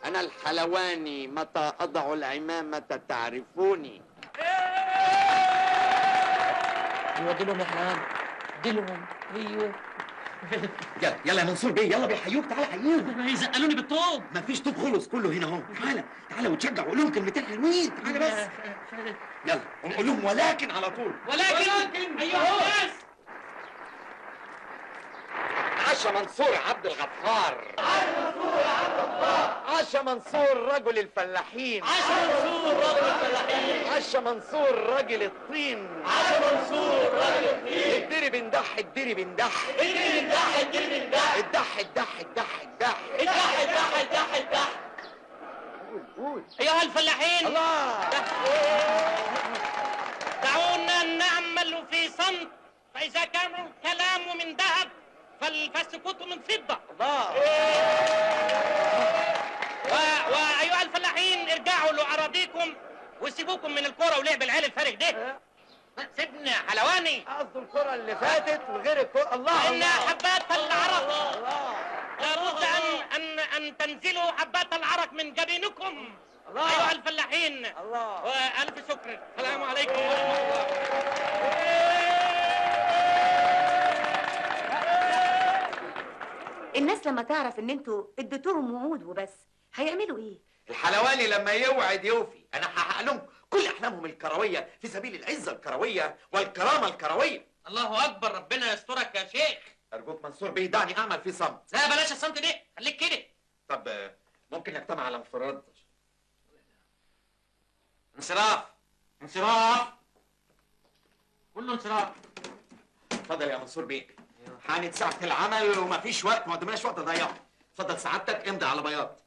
أنا الحلواني، متى أضع العمامة تعرفوني. يودي لهم يا حلوان، ادي لهم. ايوه يلا يا منصور بيه، يلا بيحيوك. تعالى حيوهم. يزقلوني بالطوب. مفيش طوب خلص، كله هنا اهو. تعالى وتشجع وقول لهم كلمتين حلوين. تعالى بس. يلا قول لهم ولكن على طول. ولكن ايها الناس. عاش منصور عبد الغفار. منصور عبد الغفار. عاش عاش منصور رجل الفلاحين، عاش منصور رجل الفلاحين، عاش منصور رجل الطين، عاش منصور رجل الطين. الدري بندح الدري بندح الدري بندح الدري بندح الدح الدح الدح الدح الدح الدح الدح الدح. قول أيها الفلاحين، الله، دعونا نعمل في صمت، فإذا كان الكلام من ذهب فالسكوت من فضة. الله. وأيها الفلاحين ارجعوا لأراضيكم وسيبوكم من الكرة ولعب العيال الفارغ ده. سيبنا حلواني. قصده الكرة اللي فاتت وغير الكرة. الله إن الله. حبات العرق الله. لابد أن تنزلوا حبات العرق من جبينكم. الله. أيها الفلاحين. الله. وألف شكر. السلام عليكم ورحمة الله. الناس لما تعرف ان انتوا اديتوهم وعود وبس هيعملوا ايه؟ الحلواني لما يوعد يوفي. انا هحقق لهم كل احلامهم الكرويه في سبيل العزه الكرويه والكرامه الكرويه. الله أكبر، ربنا يسترك يا شيخ. ارجوك منصور بيه دعني اعمل في صمت. لا بلاش الصمت دي، خليك كده. طب ممكن نجتمع على انفراد؟ انصراف انصراف، كله انصراف. اتفضل يا منصور بيه، حانت ساعة العمل ومفيش وقت، ما قدامناش وقت نضيعه. اتفضل سعادتك امضي على بياض.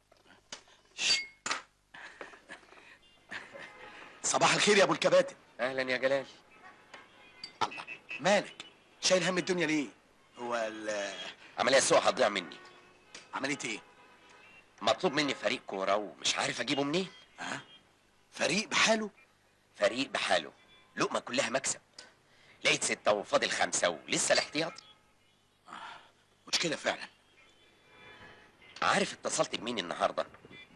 صباح الخير يا ابو الكباتن. اهلا يا جلال. الله، مالك شايل هم الدنيا ليه؟ هو عملية سوء هتضيع مني. عملية ايه؟ مطلوب مني فريق كورة ومش عارف اجيبه منين. ها؟ فريق بحاله؟ فريق بحاله، لقمة كلها مكسب. لقيت 6 وفاضل 5 ولسه الاحتياطي. مشكلة فعلا. عارف اتصلت بمين النهارده؟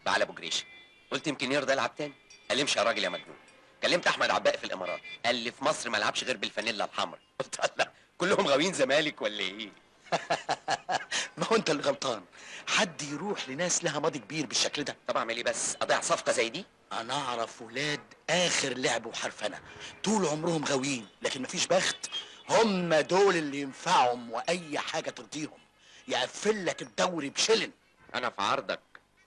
بعلى ابو جريشه. قلت يمكن يرضى يلعب تاني. قال لي امشي يا راجل يا مجنون. كلمت احمد عباقي في الامارات، قال لي في مصر ما لعبش غير بالفانيلا الحمراء. قلت الله، كلهم غاويين زمالك ولا ايه؟ ما هو انت اللي غلطان. حد يروح لناس لها ماضي كبير بالشكل ده؟ طب اعمل ايه بس؟ اضيع صفقه زي دي؟ انا اعرف ولاد اخر لعب وحرفنه طول عمرهم غاويين، لكن مفيش بخت. هم دول اللي ينفعهم واي حاجه ترضيهم. يقفل لك الدوري بشلن. انا في عرضك.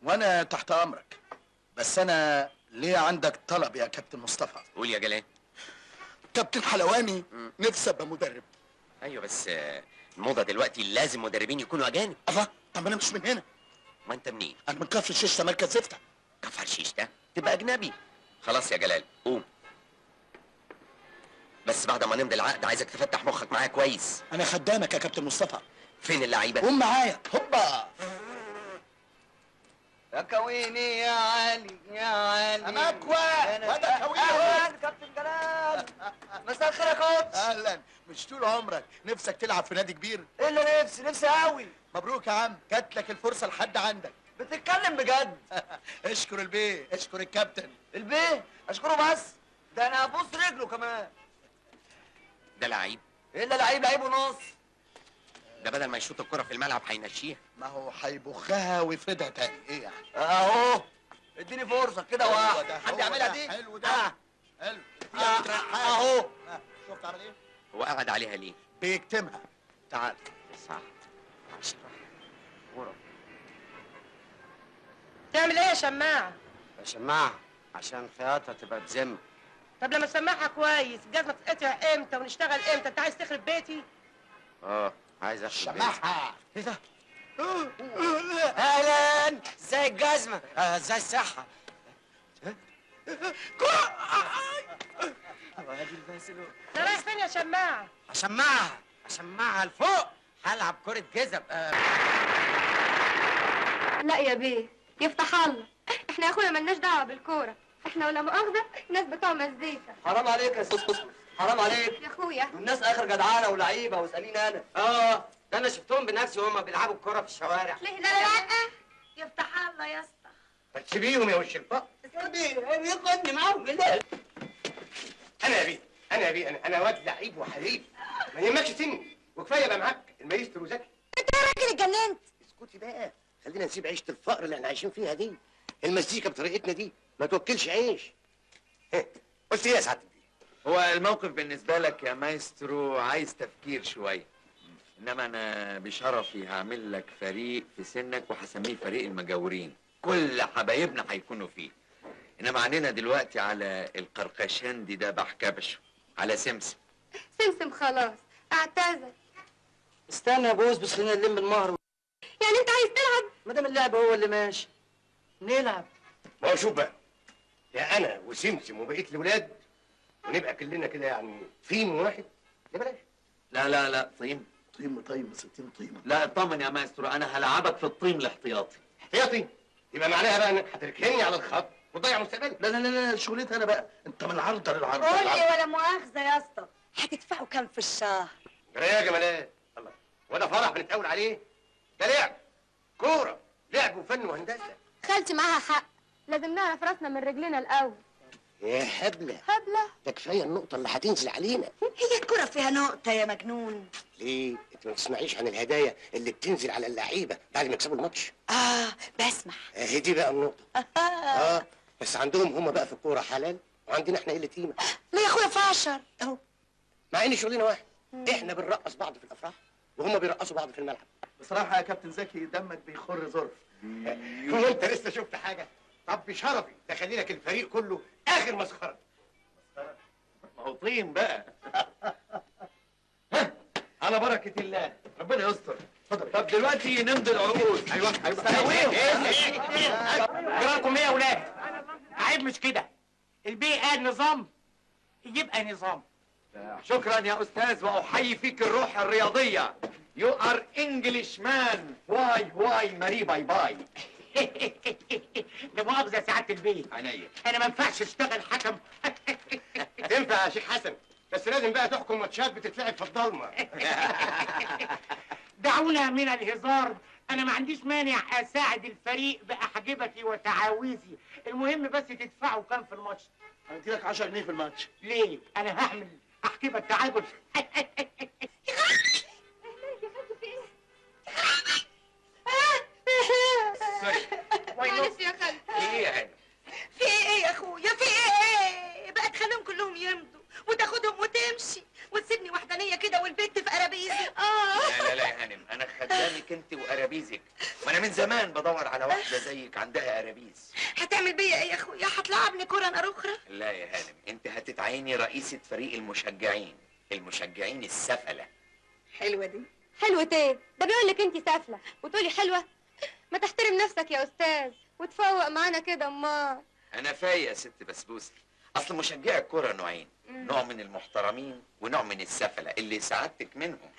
وانا تحت امرك، بس انا ليه عندك طلب يا كابتن مصطفى. قول يا جلال. كابتن حلواني نفسي ابقى مدرب. ايوه بس الموضه دلوقتي لازم مدربين يكونوا اجانب. الله، طب انا مش من هنا. ما انت منين؟ انا من كفر الشيش مركز زفته. كفر الشيش ده تبقى اجنبي. خلاص يا جلال قوم، بس بعد ما نمضي العقد عايزك تفتح مخك معايا كويس. انا خدامك يا كابتن مصطفى. فين اللعيبه؟ قوم معايا. هوبا يا كويني يا علي يا علي. امكوى وده كويني. اهلا كابتن جلال. مساء الخير يا كوتش. اهلا. مش طول عمرك نفسك تلعب في نادي كبير؟ ايه اللي نفسي قوي. مبروك يا عم، جات لك الفرصه لحد عندك. بتتكلم بجد؟ اشكر البيه، اشكر الكابتن. البيه اشكره بس؟ ده انا هبوس رجله كمان. ده لعيب؟ الا لعيب ونص. ده بدل ما يشوط الكرة في الملعب هينشيها. ما هو هيبخها ويفردها تاني. ايه يعني؟ اهو اديني فرصه كده واحد. حد يعملها دي؟ حلو ده. حلو. اهو. شفت عمل ايه؟ هو قعد عليها ليه؟ بيكتمها. تعال. صح. 10 ورا. تعمل ايه يا شماعة؟ يا شماعة عشان خياطها تبقى بذمة. طب لما تسمعها كويس، الجزمة تتقطع امتى ونشتغل امتى؟ انت عايز تخرب بيتي؟ عايز اخرب شماعها. ايه ده؟ اهلا، ازاي الجزمة؟ ازاي الصحة؟ انت رايح فين يا شماعة؟ اشمعها لفوق. هلعب كرة جزم. لا يا بيه، يفتح الله، احنا يا اخويا ملناش دعوه بالكوره، احنا ولا مؤاخذه ناس بتوع مزيكا. حرام عليك يا سوسو، حرام عليك. يا اخويا والناس اخر جدعانه ولعيبه واساليني انا. ده انا شفتهم بنفسي وهم بيلعبوا الكوره في الشوارع. ليه لا يفتح الله يا اسطى. سيبيهم يا وش الفقر. ياخدني معاهم بالله. انا يا بيه انا واد لعيب وحريف، ما يهمكش سني وكفايه بقى معاك المايسترو زكي. انت يا راجل اتجننت. اسكتي بقى، خلينا نسيب عيشه الفقر اللي احنا عايشين فيها دي. المزيكا بطريقتنا دي ما توكلش عيش. قلت ايه يا سعاده البيه؟ هو الموقف بالنسبة لك يا مايسترو عايز تفكير شوية، إنما أنا بشرفي هعمل لك فريق في سنك وهسميه فريق المجاورين. كل حبايبنا هيكونوا فيه. انما عنينا دلوقتي على القرقشان دي ده بحكبشه، على سمسم. سمسم خلاص اعتذر. استنى يا بوس بس خلينا نلم المهر. يعني انت عايز تلعب؟ ما دام اللعب هو اللي ماشي نلعب. ما هو شوف بقى، يا انا وسمسم وبقيه الولاد ونبقى كلنا كده يعني فيم واحد، يا بلاش. لا طيم طيم بس الطيم طيم. لا اطمن يا ماسترو، انا هلعبك في الطيم الاحتياطي. احتياطي؟ يبقى معناها بقى انك هتركني على الخط وتضيع مستقبلي. لا شغلتي انا بقى، انت من العرضه للعرضه. قول لي ولا مؤاخذه يا اسطى، هتدفعوا كام في الشهر؟ جرى يا جمالات، الله هو ده فرح بنتقول عليه؟ ده لعب كوره، لعب وفن وهندسه. خالتي معاها حق، لازم نعرف راسنا من رجلنا الاول. يا هبله هبله؟ ده كفايه النقطه اللي هتنزل علينا. هي الكرة فيها نقطة يا مجنون؟ ليه؟ انت ما تسمعيش عن الهدايا اللي بتنزل على اللعيبه بعد ما يكسبوا الماتش؟ بسمع. هي دي بقى النقطه. بس عندهم هم بقى في الكوره حلال وعندنا احنا قله قيمه. لا يا اخويا فاشر اهو، مع ان شغلنا واحد. احنا بنرقص بعض في الافراح وهم بيرقصوا بعض في الملعب. بصراحه يا كابتن زكي دمك بيخر ظرف. هو انت لسه شفت حاجه؟ طب بشرفي تخلي لك الفريق كله اخر مسخره. ما هو طيم بقى. على بركه الله، ربنا يستر. اتفضل. طب دلوقتي نمضي العقود. ايوه جراكم ايه يا ولاد؟ عيب مش كده. البيئة قال نظام يبقى نظام. شكرا يا استاذ، واحيي فيك الروح الرياضيه. يو ار انجلش مان. واي ماري باي باي. لا مؤاخذة يا سعادة البيه، عينيا. أنا ما ينفعش أشتغل حكم. تنفع يا شيخ حسن، بس لازم بقى تحكم ماتشات بتتلعب في الضلمه. دعونا من الهزار، أنا ما عنديش مانع أساعد الفريق بأحجبتي وتعاويذي، المهم بس تدفعوا كام في الماتش؟ هديلك 10 جنيه في الماتش. ليه؟ أنا هعمل أحجبة تعادل. معلش يا خالتي. ايه يا هاني؟ في ايه يا اخويا؟ في ايه؟ بقى تخليهم كلهم يمضوا وتاخدهم وتمشي وتسيبني وحدانيه كده والبيت في قرابيزي. لا يا هانم، انا خدامك انت وقرابيزك، وانا من زمان بدور على واحده زيك عندها قرابيز. هتعمل بيا ايه يا اخويا؟ هتلعبني كره نار اخرى؟ لا يا هانم، انت هتتعيني رئيسة فريق المشجعين السفلة. حلوه دي. حلوة ايه؟ ده بيقول لك انت سافلة وتقولي حلوة؟ ما تحترم نفسك يا استاذ وتفوق معانا كده امال. انا فايق يا ست بسبوسة. اصل مشجعي الكرة نوعين، نوع من المحترمين ونوع من السفلة اللي سعادتك منهم.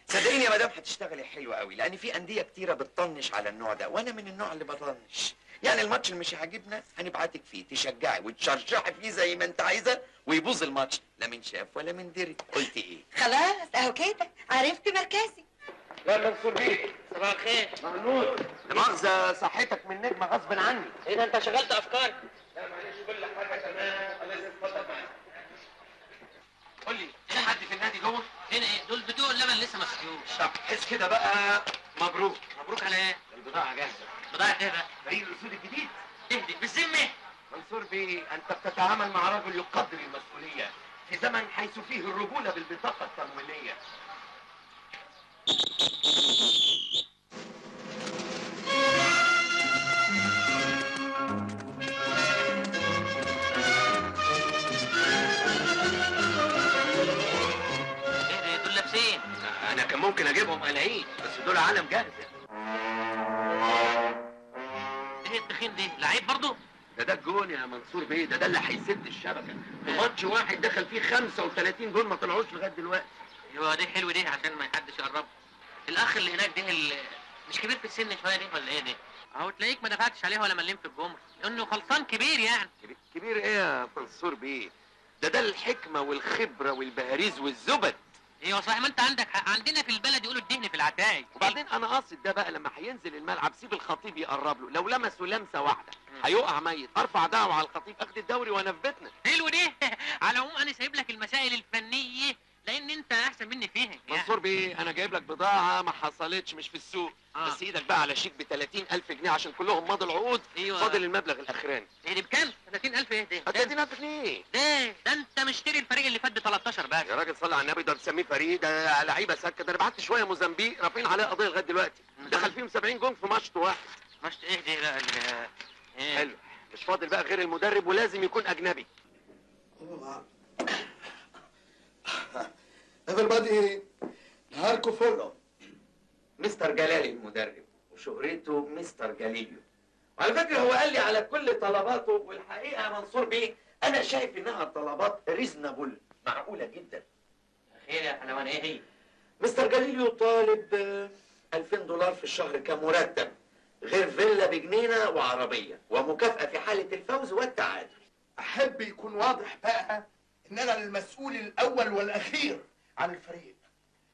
صدقيني يا مدام هتشتغلي حلوة قوي، لان في اندية كتيرة بتطنش على النوع ده، وانا من النوع اللي بطنش. يعني الماتش اللي مش هيعجبنا هنبعتك فيه تشجعي وتشرشحي فيه زي ما انت عايزة، ويبوظ الماتش لا من شاف ولا من دري. قلت ايه؟ خلاص اهو كده عرفت مركزي. لا منصور بيه، صباح الخير. محمود، لا مؤاخذة صحتك من نجمة غصب عني. ايه ده انت شغلت افكاري؟ لا معلش كل حاجة تمام، الله يسلمك. اتفضل معايا. قول لي هنا حد في النادي جوه؟ هنا ايه؟ دول بتوع اللبن لسه ما صحيوش. طب حس كده بقى، مبروك. مبروك على ايه؟ البضاعة جاهزة. بضاعة ايه بقى؟ فريق الأسود الجديد. تهدي بالذمة؟ منصور بيه، أنت بتتعامل مع رجل يقدر المسؤولية في زمن حيث فيه الرجولة بالبطاقة التمويلية. ايه دول لابسين؟ أنا كان ممكن أجيبهم قلعين، بس دول عالم جاهزة. ايه التخين دي؟ لعيب برضه؟ ده الجون يا منصور بيه، ده اللي هيسد الشبكة. في ماتش واحد دخل فيه 35 جون ما طلعوش لغاية دلوقتي. ايوه دي حلوة دي عشان ما حدش يقرب. الأخ اللي هناك ده مش كبير في السن شوية دي ولا ايه دي؟ اهو تلاقيك ما دفعتش عليه ولا مليم في الجمر، لأنه خلصان كبير يعني. كبير ايه يا منصور بيه؟ ده الحكمة والخبرة والبهاريز والزبد. ايوه صحيح، ما انت عندك حق، عندنا في البلد يقولوا الدهن في العتايق. وبعدين انا قاصد ده بقى لما هينزل الملعب سيب الخطيب يقرب له، لو لمسه لمسه واحده هيقع ميت، ارفع دعوه على الخطيب اخد الدوري وانا في بيتنا. حلو دي. على العموم انا سايب لك المسائل الفنيه لان انت احسن مني فيها. منصور بيه، انا جايب لك بضاعه ما حصلتش مش في السوق. بس ايدك بقى على شيك ب 30,000 جنيه عشان كلهم ماضي العقود. ايوه فاضل المبلغ الاخراني. ايه دي بكام؟ 30,000 ايه ده؟ 30,000 جنيه. ده انت مشتري الفريق اللي فات ب 13 بقى. يا راجل صلي على النبي، ده بتسميه فريق؟ ده لعيبه سكه. ده انا بعت شويه موزمبيق رافعين عليه قضيه لغايه دلوقتي، دخل فيهم 70 جون في ماتش واحد. مش ايه دي بقى ايه؟ حلو، مش فاضل بقى غير المدرب ولازم يكون اجنبي. everybody نهاركم فل. مستر جلالي المدرب وشهرته مستر جاليليو. وعلى فكره هو قال لي على كل طلباته، والحقيقه يا منصور بيه انا شايف انها طلبات ريزنبل، معقوله جدا. خير يا حلوان، ايه هي؟ مستر جاليليو طالب $2000 في الشهر كمرتب، غير فيلا بجنينه وعربيه ومكافاه في حاله الفوز والتعادل. احب يكون واضح بقى ان انا المسؤول الاول والاخير عن الفريق.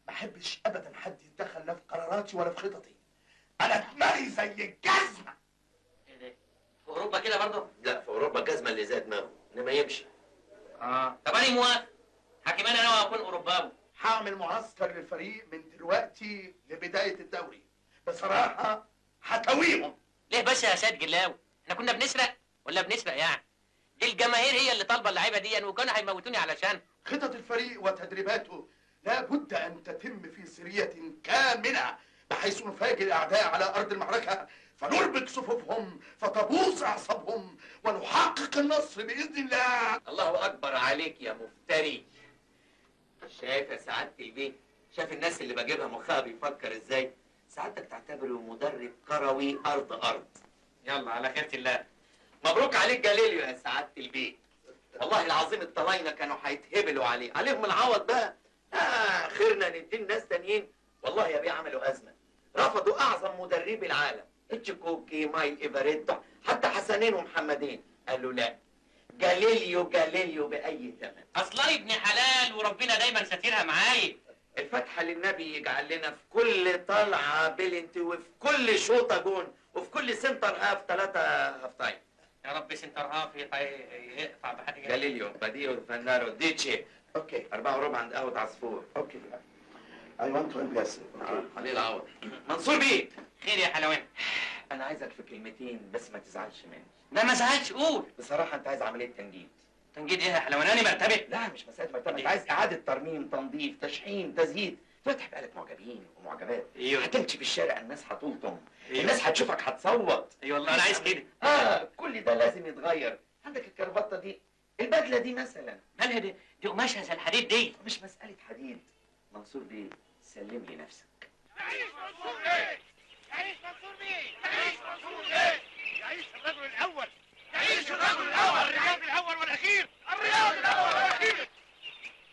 ما احبش ابدا حد يتدخل لا في قراراتي ولا في خططي. انا دماغي زي الجزمه. ايه ده؟ في اوروبا كده برضه؟ لا، في اوروبا الجزمه اللي زي دماغه انما يمشي. طب انا موافق. حكيمان انا واكون اوروباوي. هعمل معسكر للفريق من دلوقتي لبدايه الدوري. بصراحه هتويهم. ليه بس يا سيد جلاوي؟ احنا كنا بنسرق ولا بنسرق يعني؟ دي الجماهير هي اللي طالبه اللعيبه دي وكانوا هيموتوني علشان خطط الفريق وتدريباته لابد ان تتم في سريه كامله بحيث نفاجئ الاعداء على ارض المعركه فنربك صفوفهم فتبوظ اعصابهم ونحقق النصر باذن الله. الله اكبر عليك يا مفتري. شايف يا سعاده البيه؟ شايف الناس اللي بجيبها مخها بيفكر ازاي؟ سعادتك تعتبره مدرب كروي ارض. يلا على خيرة الله. مبروك عليك جاليليو يا سعاده البيه. والله العظيم الطلاينه كانوا هيتهبلوا عليهم العوض بقى. خيرنا ندي الناس تانيين. والله يا بيه عملوا ازمه، رفضوا اعظم مدربي العالم، اتشيكوكي، مايل ايفاريتو، حتى حسنين ومحمدين، قالوا لا، جاليليو باي ثمن. اصلا ابن حلال وربنا دايما ساترها معايا. الفتحه للنبي يجعل لنا في كل طلعه بلنت وفي كل شوطه جون وفي كل سنتر هاف 3 هاف تايم. يا رب سنتر هاف يقطع بحد جاليليو باديو فانارو ديتشي. اوكي 4:15 عند قهوه عصفور. اوكي I want to impress. عليه العوض. منصور بيه. خير يا حلوان. انا عايزك في كلمتين بس ما تزعلش مني. لا ما زعلش، قول. بصراحه انت عايز عمليه تنجيد. تنجيد ايه يا حلواناني؟ مرتبه؟ لا مش مساله مرتبه، انت عايز اعاده ترميم، تنظيف، تشحيم، تزييت. دلوقتي هيبقى لك معجبين ومعجبات. ايوه. هتمشي في الشارع الناس هتلطم. أيوه. الناس هتشوفك هتصوت. اي والله انا عايز كده. كل ده لازم يتغير. عندك الكرافته دي، البدله دي مثلا. مالها دي قماشها زي الحديد دي. مش مساله حديد. منصور بيه سلم لي نفسك. يعيش منصور بيه! يعيش منصور بيه! يعيش منصور بيه! يعيش الرجل الاول! يعيش الرجل الاول! الرجال الاول والاخير! الرجال الاول والاخير!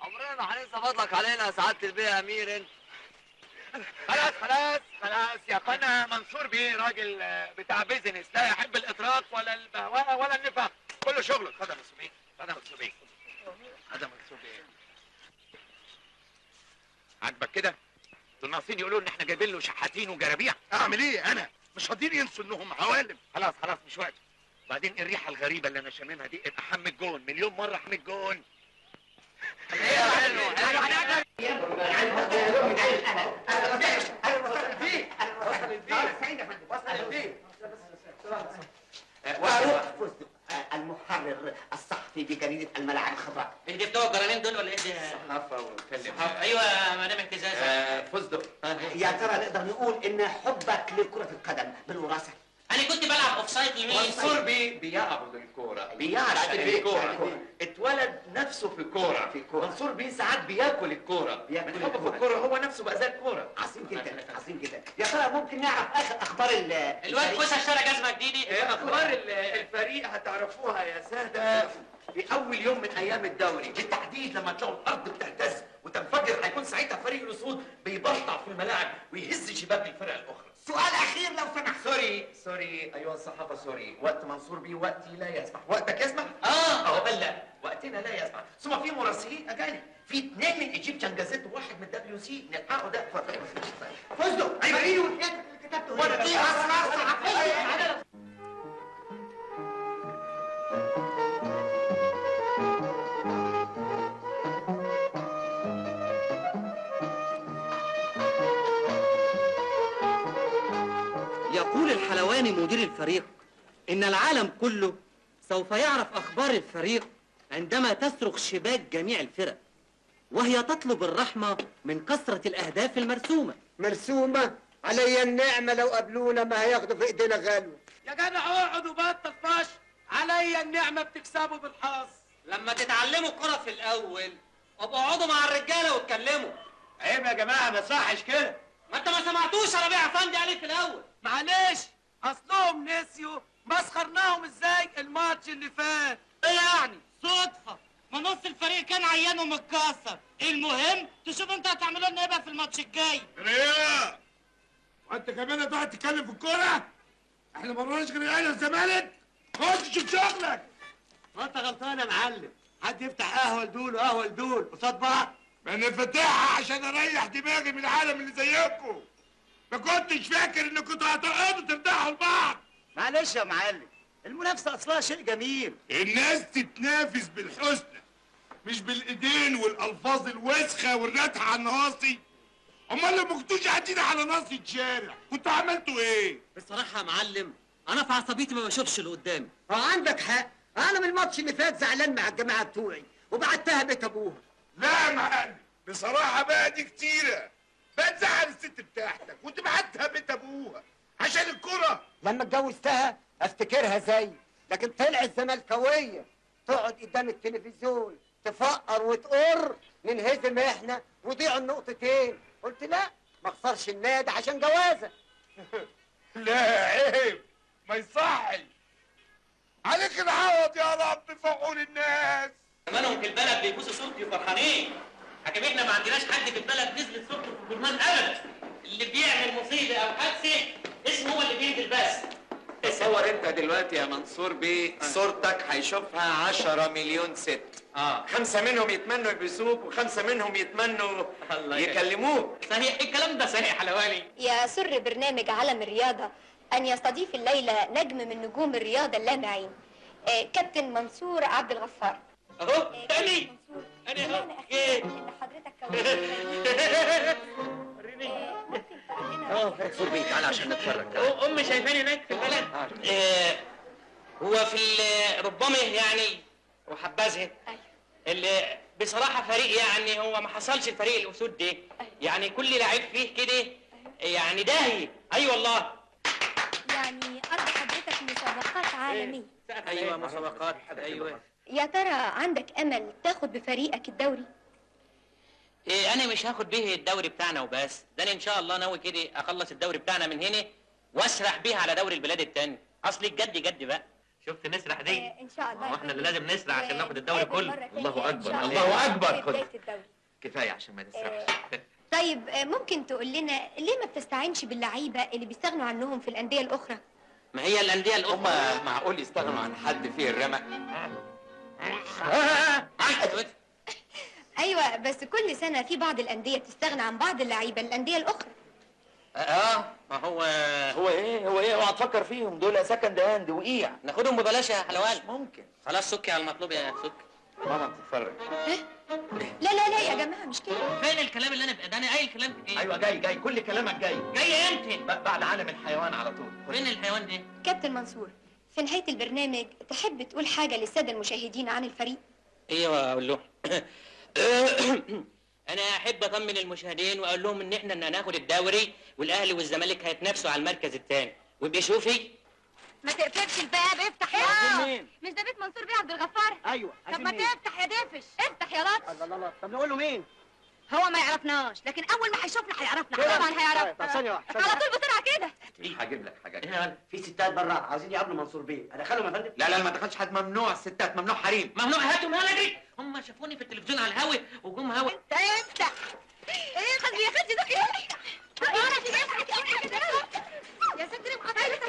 عمرنا ما هننسى فضلك علينا يا سعاده البيه يا امير انت. خلاص يا اخوانا، منصور بيه راجل بتاع بيزنس، لا يحب الاطراق ولا البهواه ولا النفاق، كله شغله. خد يا منصور بيه، خد يا منصور بيه، خد يا منصور بيه. عاجبك كده؟ دول ناقصين يقولوا ان احنا جايبين له شحاتين وجرابيع. اعمل ايه انا؟ مش راضيين ينسوا انهم عوالم. خلاص مش وقت. بعدين الريحه الغريبه اللي انا شاممها دي، ابقى حم الجون مليون مره، حم الجون. المحرر الصحفي بجريدة الملاعب الخضراء. ايه دي بتوع الجرانين دول ولا ايه دي؟ صحافه وكلم. ايوه يا مدام اهتزازه. فستق. يا ترى نقدر نقول ان حبك لكرة القدم بالوراثة؟ انا كنت بلعب اوف سايد يمين. منصور بيه بيعبد الكوره، بيعشق الكوره، اتولد نفسه في كوره. منصور بيه ساعات بياكل الكوره، من حبه في الكوره هو نفسه بقى زي الكوره. عظيم جدا. يا ترى ممكن نعرف اخر اخبار الواد كوسه اشترى جزمه جديده. اخبار الفريق هتعرفوها يا ساده في اول يوم من ايام الدوري، بالتحديد لما تلاقوا الارض بتهتز وتنفجر. هيكون ساعتها فريق الاسود بيبلطع في الملاعب ويهز شباك الفرق الاخرى. سؤال اخير لو سمحت. سوري ايها الصحافه، سوري. وقت منصور بيه وقتي لا يسمح. وقتك يسمح؟ اهو قال لا، وقتنا لا يسمح. ثم في مراسلين اجانب، في 2 من ايجيبشن جازيت وواحد من WC نلحقه ده. فزدوا ايوه والحاجات اللي كتبته وانا دي اسرار صحفيه. يقول الحلواني مدير الفريق إن العالم كله سوف يعرف أخبار الفريق عندما تصرخ شباك جميع الفرق، وهي تطلب الرحمة من كثرة الأهداف المرسومة. مرسومة؟ علي النعمة لو قابلونا ما هياخدوا في ايدينا غلو. يا جدع اقعد وبطل فش، عليا النعمة بتكسبوا بالحظ. لما تتعلموا الكرة في الأول ابقوا اقعدوا مع الرجالة واتكلموا. عيب يا جماعة ما صحش كده. ما انت ما سمعتوش ربيع افندي عليه في الأول. معلش اصلهم نسيوا مسخرناهم ازاي الماتش اللي فات. ايه يعني؟ صدفة، ما نص الفريق كان عيان ومتكسر. المهم تشوف انت هتعملوا لنا ايه بقى في الماتش الجاي. ريا وانت كمان هتقعد تتكلم في الكورة؟ احنا ما رناش غير الاهلي والزمالك. خش شوف شغلك. ما انت غلطان يا معلم، حد يفتح قهوة لدول وقهوة لدول قصاد بعض. ما انا فاتحها عشان اريح دماغي من العالم اللي زيكم. ما كنتش فاكر انكم هتقعدوا ترتاحوا لبعض. معلش يا معلم، المنافسة أصلها شيء جميل. الناس تتنافس بالحسنى مش بالايدين والالفاظ الوسخه والرتح على النواصي. امال لو ما كنتوش قاعدين على ناصية شارع كنتوا عملتوا ايه؟ بصراحة يا معلم أنا في عصبيتي ما بشوفش اللي قدامي. عندك حق، انا من الماتش اللي فات زعلان مع الجماعة بتوعي وبعتها بيت ابوها. لا يا معلم بصراحه بقى دي كتيره. بقى تزعل الست بتاعتك وتبعتها بيت ابوها عشان الكرة. لما اتجوزتها افتكرها زي، لكن طلعت زملكاويه تقعد قدام التلفزيون تفقر وتقر، ننهزم احنا وضيعوا النقطتين. قلت لا ما اخسرش النادي عشان جوازه. لا عيب ما يصحش. عليك العوض يا رب في عقول الناس. زمانهم في البلد بيبوسوا صورتي وفرحانين. حكم احنا ما عندناش حد في البلد نزلت صورته في الجرنان ابدا. اللي بيعمل مصيبه او حادثه اسمه هو اللي بينزل بس. تصور انت دلوقتي يا منصور بيه صورتك هيشوفها 10 مليون ست. 5 منهم يتمنوا يبوسوك و5 منهم يتمنوا يكلموك. صحيح الكلام ده صحيح حلواني. يسر برنامج عالم الرياضة أن يستضيف الليلة نجم من نجوم الرياضة اللامعين، كابتن منصور عبد الغفار. اهو تاني انا اهو ان حضرتك منصور بيه تعالى عشان نتفرج. امي شايفاني هناك في البلد. هو في ربما يعني وحبذها اللي بصراحه فريق يعني هو ما حصلش الفريق الاسود ده. يعني كل لعيب فيه كده يعني داهي. اي والله. يعني أرض حضرتك مسابقات عالمية. ايوه مسابقات. ايوه. يا ترى عندك أمل تاخد بفريقك الدوري؟ إيه انا مش هاخد بيه الدوري بتاعنا وبس، ده انا ان شاء الله ناوي كده اخلص الدوري بتاعنا من هنا واسرح بيه على دوري البلاد التاني. اصل الجد جد بقى. شفت نسرح دي؟ إن شاء الله. واحنا اللي لازم نسرح عشان ناخد الدوري كله. الله اكبر الله اكبر. بداية الدوري. كفايه عشان ما نسرحش. طيب ممكن تقول لنا ليه ما بتستعينش باللعيبة اللي بيستغنوا عنهم في الأندية الأخرى؟ ما هي الانديه الاخرى هم معقول يستغنوا عن حد فيه الرمق؟ أيوة بس كل سنة في بعض الأندية تستغنى عن بعض اللعيبة الأندية الأخرى. ما هو هو ايه اوعى تفكر فيهم دول سكند هاند وقيع. ناخدهم ببلاش يا حلوان. ممكن. خلاص سكي على المطلوب يا سكي. ماما بتتفرج. لا يا جماعة مش كده. فين الكلام اللي انا قايل كلام ايه؟ ايوه جاي كل كلامك جاي. جاي امتى؟ بعد عالم الحيوان على طول. فين الحيوان ده؟ كابتن منصور في نهاية البرنامج تحب تقول حاجة للسادة المشاهدين عن الفريق؟ ايوه اقول لهم. انا احب اطمن المشاهدين واقول لهم ان احنا هناخد الدوري والاهلي والزمالك هيتنافسوا على المركز الثاني. وابقي شوفي ما تقفلش الباب، افتح يا مش ده بيت منصور بيه عبد الغفار؟ ايوه طب ما تفتح يا دافش، افتح يا لطف. الله طب نقول له مين؟ هو ما يعرفناش، لكن اول ما هيشوفنا هيعرفنا. طبعا هيعرفنا. طب ثانية واحدة على طول بسرعه كده. هجيب لك حاجه. في ستات بره عاوزين يقابلوا منصور بيه، ادخلهم يا فندم؟ لا ما دخلش حد. ممنوع الستات، ممنوع حريم. ممنوع. هاتوا مالك اجري. هم شافوني في التلفزيون على الهوا وجم هوا. انت افتح. ايه خدي يا خدي ده يا ستي ليه مخاطرتك؟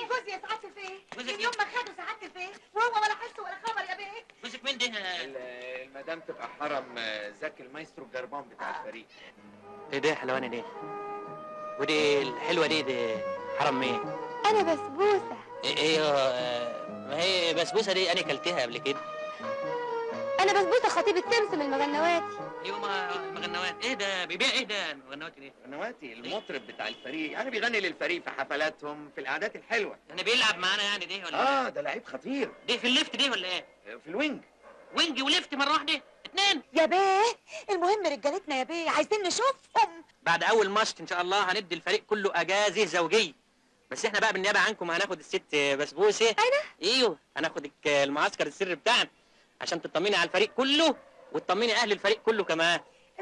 جوزي يا سعادة الفيه من يوم ما خدوا سعادة الفيه وهو ولا حس ولا خبر يا بيه. جوزك مين ده؟ المدام تبقى حرم زكي المايسترو الجربان بتاع الفريق. ايه ده حلواني دي؟ ودي الحلوه دي حرم مين؟ أنا بسبوسة. ايه ما هي بسبوسه دي انا كلتها قبل كده. انا بسبوسه خطيب السمسم المغنواتي. ايوه المغنوات. ايه ده بيبيع ايه ده المغنواتي دي؟ المغنواتي المطرب بتاع الفريق، يعني بيغني للفريق في حفلاتهم في القعدات الحلوه. يعني بيلعب معانا يعني دي ولا ده لعيب خطير. دي في الليفت دي ولا ايه؟ في الوينج. وينج وليفت مره واحده؟ اتنين يا بيه المهم رجالتنا يا بيه عايزين نشوفهم. بعد اول ماتش ان شاء الله هندي الفريق كله اجازه زوجيه، بس احنا بقى بالنيابه عنكم هناخد الست بسبوسه. انا؟ ايوه هناخد المعسكر السري بتاعنا عشان تطمني على الفريق كله وتطمني اهل الفريق كله كمان.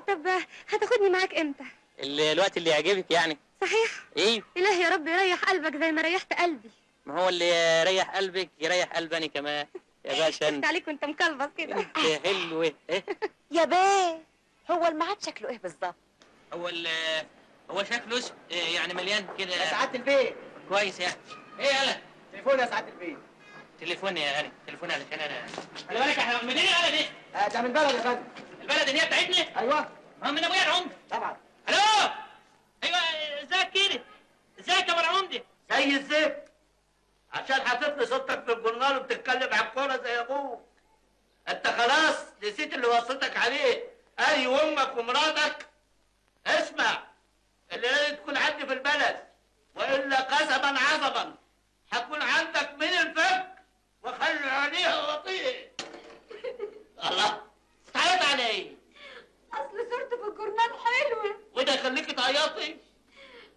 طب هتاخدني معاك امتى؟ الوقت اللي يعجبك يعني. صحيح؟ ايه؟ إلهي يا رب يريح قلبك زي ما ريحت قلبي. ما هو اللي يريح قلبك يريح قلبني كمان يا باشا. انت عليك وانت مكلبص كده. انت حلوه. ايه؟ يا بيه هو الميعاد شكله ايه بالظبط؟ هو شكله يعني مليان كده. يا سعاده البيت. كويس يعني. ايه يالا؟ تليفون يا سعاده البيت. تليفون يا غالي، تليفون علشان انا. خلي بالك احنا منين الغلا دي؟ ده من بلد يا فندم. البلد اللي هي بتاعتنا؟ ايوه. ما من ابويا العمده. طبعا. الو. ايوه ازيك كده؟ ازيك يا ابو العمده؟ زي الزفت عشان حاطط لي صوتك في الجورنال وبتتكلم على الكوره زي ابوك. انت خلاص نسيت اللي وصيتك عليه اي وامك ومراتك. اسمع، اللي لازم تكون عندي في البلد والا قسما عظما هكون عندك من الفك وخلي عليها وطيه. الله تعيط على ايه؟ اصل صورته في الجورنال حلوه. وده يخليكي تعيطي؟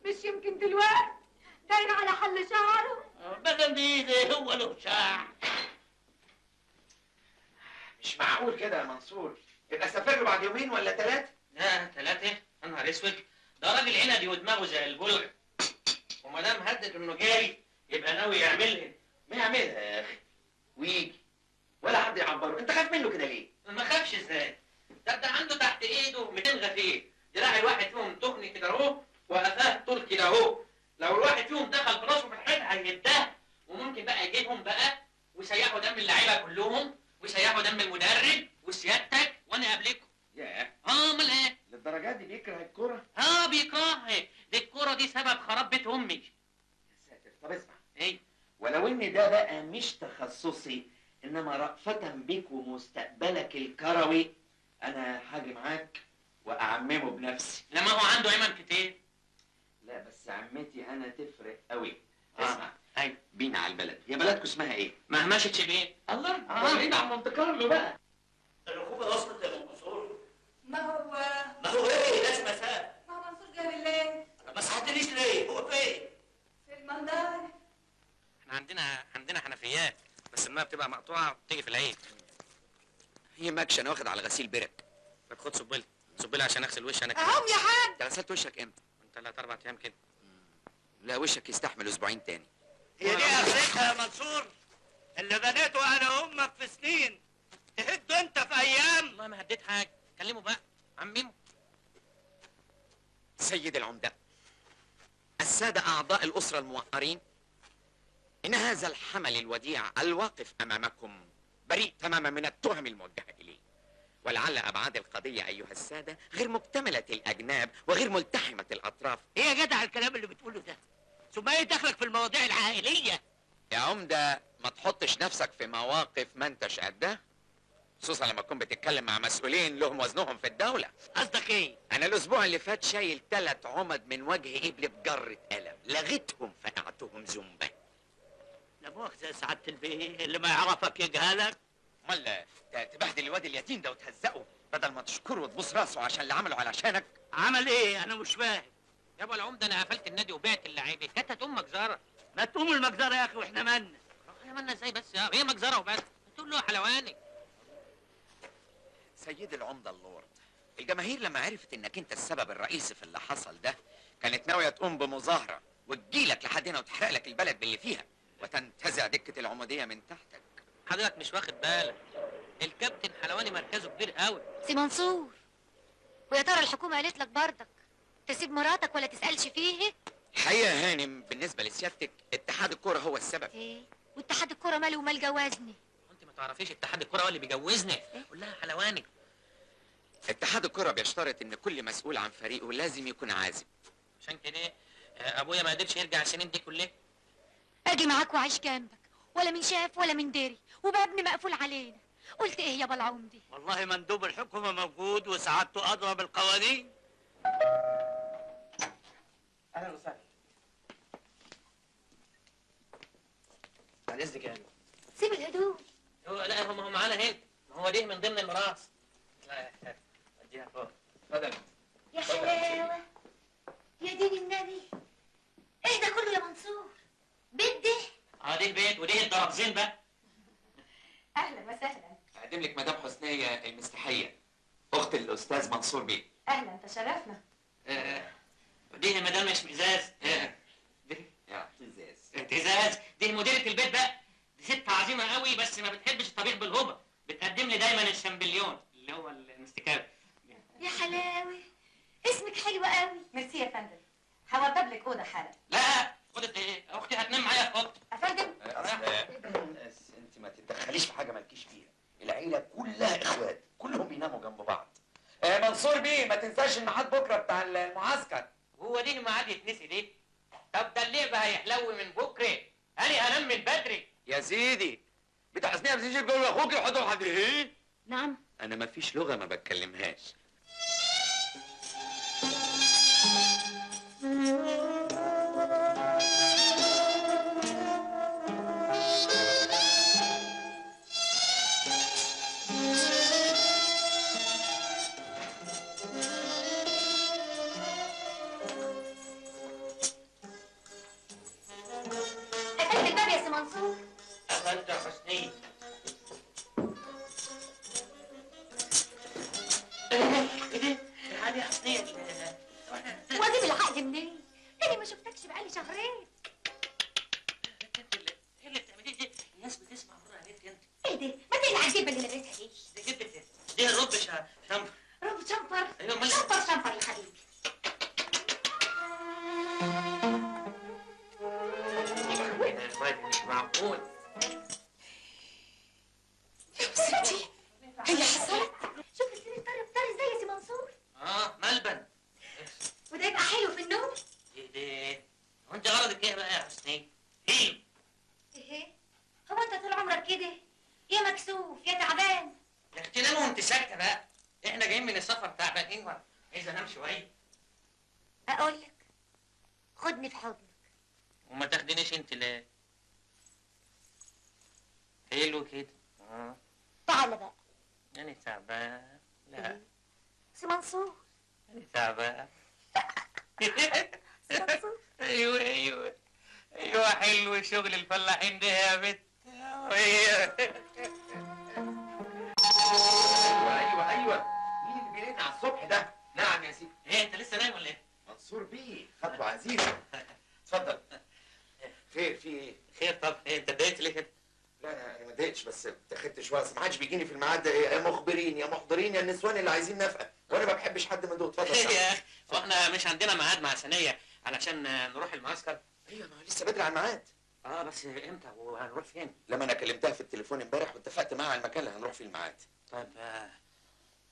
مش يمكن دلوقتي داير على حل شعره. بدل دي هو له شعر. مش معقول كده يا منصور، يبقى سافر له بعد يومين ولا 3؟ لا 3؟ يا نهار اسود، ده راجل عنبي ودماغه زي البلع، وما دام هدد انه جاي يبقى ناوي يعملها. ما يعملها يا اخي ويجي ولا حد يعبره. انت خايف منه كده ليه؟ ما خافش ازاي؟ ده عنده تحت ايده 200 غفير، دراع الواحد فيهم تخني كده اهو وقفاه طول كده اهو، لو الواحد فيهم دخل في راسه في الحيط هيداه، وممكن بقى يجيبهم بقى ويسيحوا دم اللعيبه كلهم ويسيحوا دم المدرب وسيادتك وانا قبلكم. ياه. امال ايه؟ للدرجات دي بيكره الكوره؟ بيكرهها، دي الكوره دي سبب خراب بيت امي. يا ساتر. طب اسمع. ايه؟ ولو ان ده بقى مش تخصصي، انما رأفة بيك ومستقبلك الكروي انا هاجي معاك واعممه بنفسي. لما هو عنده عمم كتير. لا بس عمتي انا تفرق قوي. اسمع. ايوه بينا على البلد. هي بلدكم اسمها ايه؟ مهمشة شبين. الله. بعيد عن مونte كارلو بقى. الركوبه وصلت يا منصور. ما هو ايه لازم اسافر. ما هو منصور جاب الليل ما صحتنيش ليه؟ هو فين؟ في المندار. احنا عندنا حنفيات بس الماء بتبقى مقطوعه وبتيجي في العين. هي ماكش انا واخد على غسيل برك. طب خد صبلي عشان اغسل وشي انا كده. اهم يا حاج. انت غسلت وشك امتى؟ من 3 4 ايام كده. لا وشك يستحمل اسبوعين تاني. هي دي اخرتها يا منصور؟ اللي بنيته انا وامك في سنين تهد انت في ايام. والله ما هديت حاجه، كلمه بقى عممه. سيد العمدة، السادة أعضاء الأسرة الموقرين، إن هذا الحمل الوديع الواقف أمامكم بريء تماما من التهم الموجهة إليه، ولعل أبعاد القضية أيها السادة غير مكتملة الأجناب وغير ملتحمة الأطراف. ايه يا جدع الكلام اللي بتقوله ده؟ ثم ايه دخلك في المواضيع العائلية؟ يا عمدة ما تحطش نفسك في مواقف ما انتش قدها، خصوصا لما تكون بتتكلم مع مسؤولين لهم وزنهم في الدولة. قصدك ايه؟ أنا الأسبوع اللي فات شايل 3 عمد من وجه إبل بجرة قلم، لغيتهم فقعتهم زنبة. لا مؤاخذة يا سعادة البيه، اللي ما يعرفك يجهلك. امال تبهدل الواد اليتيم ده وتهزقه بدل ما تشكره وتبوس راسه عشان اللي عمله علشانك. عمل ايه؟ أنا مش فاهم. يا ابو العمده انا قفلت النادي وبعت اللعيبه، كانت هتقوم مجزره. ما تقوم المجزرة يا أخي وإحنا مالنا. يا مالنا ازاي بس يا هي مجزره وبس، تقول له حلواني. سيد العمدة اللورد، الجماهير لما عرفت انك انت السبب الرئيسي في اللي حصل ده كانت ناوية تقوم بمظاهرة وتجيلك لحد هنا وتحرق لك البلد باللي فيها وتنتزع دكة العمودية من تحتك. حضرتك مش واخد بالك، الكابتن حلواني مركزه كبير قوي. سي منصور، ويا ترى الحكومة قالت لك برضك تسيب مراتك ولا تسألش فيه؟ الحقيقة يا هانم بالنسبة لسيادتك اتحاد الكرة هو السبب. ايه؟ واتحاد الكرة ماله ومال جوازني؟ انت ما تعرفيش اتحاد الكرة هو اللي بيجوزني؟ قول لها حلواني. اتحاد الكرة بيشترط ان كل مسؤول عن فريقه لازم يكون عازب. عشان كده ابويا ما قدرش يرجع السنين دي كلها. اجي معاك واعيش جنبك، ولا من شاف ولا من دري، وبابني مقفول علينا، قلت ايه يا بالعمدي؟ والله مندوب الحكومة موجود وسعادته أدرى بالقوانين. اهلا وسهلا. بعد اذنك يعني. سيب الهدوم. لا هم معانا هنا، ما هو دي من ضمن الميراث. لا اديها فوق. اتفضل. يا حلاوه يا دين النبي، ايه ده كله يا منصور؟ بيت ده؟ دي البيت ودي الدرابزين بقى. اهلا وسهلا. اقدم لك مدام حسنيه المستحيه، اخت الاستاذ منصور بيه. اهلا تشرفنا. دي مدام مش مزاز. دي يا اعتزاز. اعتزاز دي مديرة البيت بقى. دي ست عظيمة قوي بس ما بتحبش الطبيخ بالهبة، بتقدم لي دايما الشامبليون اللي هو المستكاب. يا حلاوه اسمك حلو قوي. ميرسي يا فندم. هوضب لك اوضه حالا. لا اوضه ايه؟ اختي هتنام معايا في اوضتي. يا فندم انت ما تتدخليش في حاجه مالكيش فيها، العيله كلها اخوات، كلهم بيناموا جنب بعض. منصور بيه ما تنساش الميعاد بكره بتاع المعسكر. هو دي الميعاد يتنسي ليه؟ طب ده اللعبة هيحلو من بكره، انا هنام من بدري. يا سيدي بتاع حسنيه بتيجي تقول لاخوك يحضر حد ايه؟ نعم. انا ما فيش لغه ما بتكلمهاش. قفلت الباب يا سي منصور. قفلت يا حسنية. ايه ده؟ تعالي يا حسنية. واجيب العقد منين؟ تاني ما شفتكش بقالي شهرين. ايه اللي بتعمليه دي؟ الناس بتسمع بره عليك انت. ايه ده؟ ما تقلع الجبه اللي لابسها دي. دي جبت دي الرب شنفر. رب شنفر. ايوه امال شنفر شنفر يا حبيبي. مش معقول. يا ستي هي حصلت. شوف السرير طري ازاي يا سي منصور. ملبن. وده يبقى حلو في النوم. ايه ده؟ هو انت غرضك ايه بقى يا حسنية؟ ايه؟ ايه؟ هو انت طول عمرك كده؟ يا مكسوف يا تعبان. يا اختي نام وانت ساكتة بقى. احنا جايين من السفر تعبانين عايز انام شوية. اقول لك خدني في حضنك. وما تاخدنيش انت ليه؟ حلو كده. تعالى بقى. انا تعبان. لا سي منصور. انا تعبان. سي منصور. ايوه حلو شغل الفلاحين ده يا بت. ايوه مين اللي بيلينا على الصبح ده؟ نعم يا سيدي. ايه انت لسه نايم ولا ايه؟ منصور بيه خطوه عزيزه. اتفضل. خير في ايه؟ خير. طب ايه انت اتضايقت ليه كده؟ لا انا ما اتضايقتش بس اتخدت شويه، ما حدش بيجيني في الميعاد ده. يا مخبرين يا محضرين يا النسوان اللي عايزين نفقه، وانا ما بحبش حد من دول. اتفضل. يا اخي واحنا مش عندنا ميعاد مع سنيه علشان نروح المعسكر؟ ايوه ما لسه بدري على الميعاد. بس امتى وهنروح فين؟ لما انا كلمتها في التليفون امبارح واتفقت معاها على المكان اللي هنروح فيه الميعاد. طيب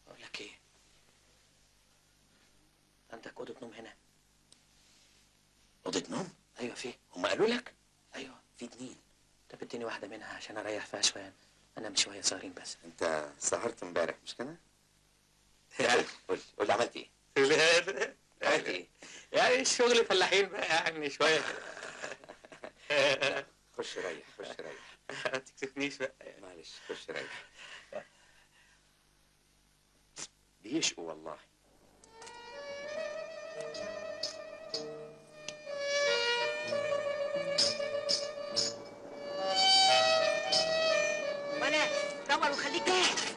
اقول لك ايه؟ عندك اوضه نوم هنا؟ اوضه نوم؟ ايوه في. هم قالوا لك؟ ايوه في 2. طب اديني واحده منها عشان اريح فيها شويه، انام شويه صغيرين بس. انت سهرت امبارح مش كده؟ قول لي عملت ايه؟ عملت ايه؟ يعني الشغل فلاحين بقى يعني شويه. خش ريح. ما تكسفنيش بقى. معلش خش ريح. بيشقوا والله. ولا دور وخليك جاهز.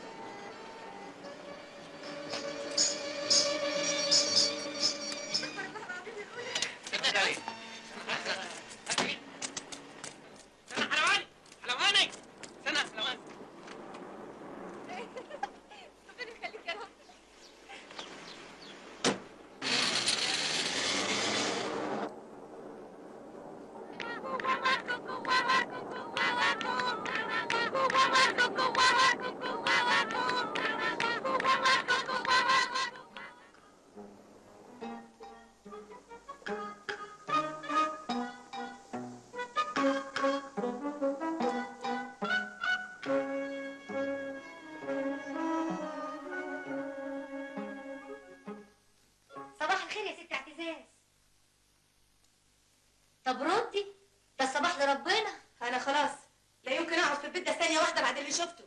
ثانيه واحده بعد اللي شفته.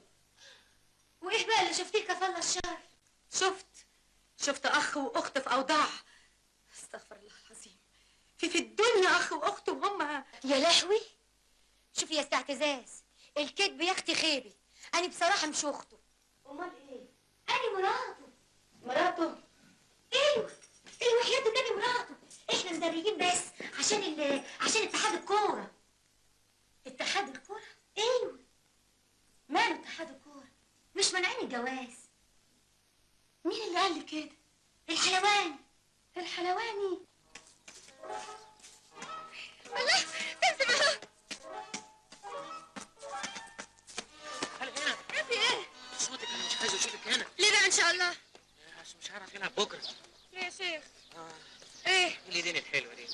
وايه بقى اللي شفتيه كفالة الشر؟ شفت اخ واخت في اوضاع. استغفر الله العظيم. في الدنيا اخ واخت وهم. يا لهوي، شوفي يا استاذ اعتزاز، الكذب يا اختي خيبه. انا بصراحه مش اخته. امال ايه؟ انا مراته. مراته؟ ايوه وحياة النبي مراته. احنا مدريين بس عشان اتحاد الكوره. اتحاد الكوره؟ ايوه. ماله اتحاد الكوره؟ مش مانعين الجواز. مين اللي قال لي كده؟ الحلواني. الحلواني؟ الله تنسى اهو. هلا هنا. في ايه؟ صوتك انا مش عايز اشوفك هنا. ليه بقى ان شاء الله؟ عشان مش هعرف نلعب بكره. ليه يا شيخ؟ ايه اليدين الحلوه دي؟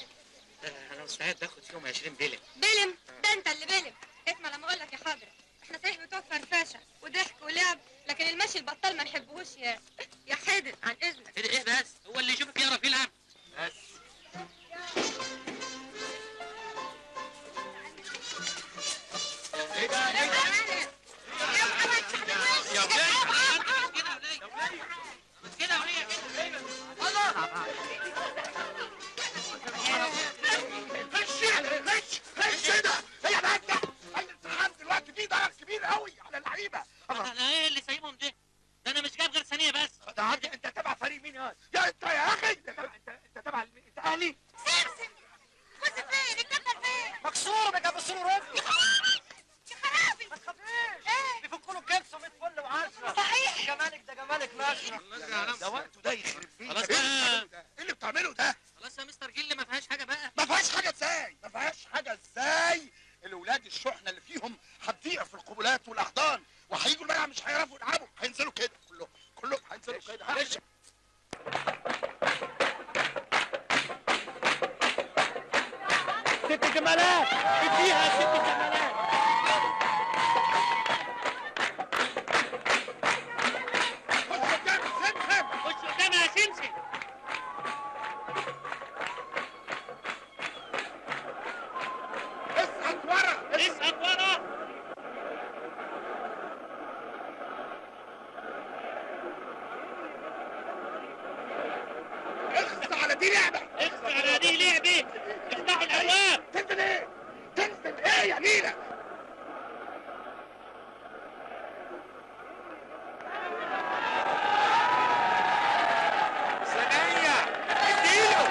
انا مستعد اخد فيهم 20 بلم. بلم؟ ده انت اللي بلم. اسمع لما اقول لك يا حضرة، احنا صحيح بتوع فرفشه وضحك ولعب، لكن المشي البطال ما نحبهوش يا حادر عن اذنك. ايه بس؟ هو اللي يشوفك يعرف يلعب؟ بس ايه ده؟ ايه ده؟ يا ولاد كده وهي كده. خش ده هي بقى الامتحان دلوقتي فيه ضغط كبير قوي على اللعيبه. انا ايه اللي سايبهم ده انا مش جايب غير ثانيه بس. ده عندي. انت تبع فريق مين يا انت يا اخي؟ انت تبع انت اهلي؟ سمسم خش فين؟ الدبه فين؟ مكسور بيجبسوا له رزق. يا خرابي ما تخافيش. ايه بيفكوا له كبسه 100 فل و10. صحيح. جمالك ده جمالك ماشي. ده وقته ده يخرب بيك. خلاص بقى. ايه اللي بتعمله ده؟ خلاص يا مستر جيل ما فيهاش حاجه بقى. ما فيهاش حاجه ازاي؟ ما فيهاش حاجه ازاي؟ الاولاد الشحنه اللي فيهم هتضيع في القبلات والاحضان، وهيجوا الملعب مش هيعرفوا يلعبوا، هينزلوا كده كلهم هينزلوا كده. ست جمالات اديها ست جمالات. خش قدامي يا سمسم. اسقط ورا اسقط ورا. اخس على دي لعبه. اخس على دي لعبه. افتحوا الابواب. تنزل ايه؟ تنزل ايه يا نيلة؟ ثانية اديله.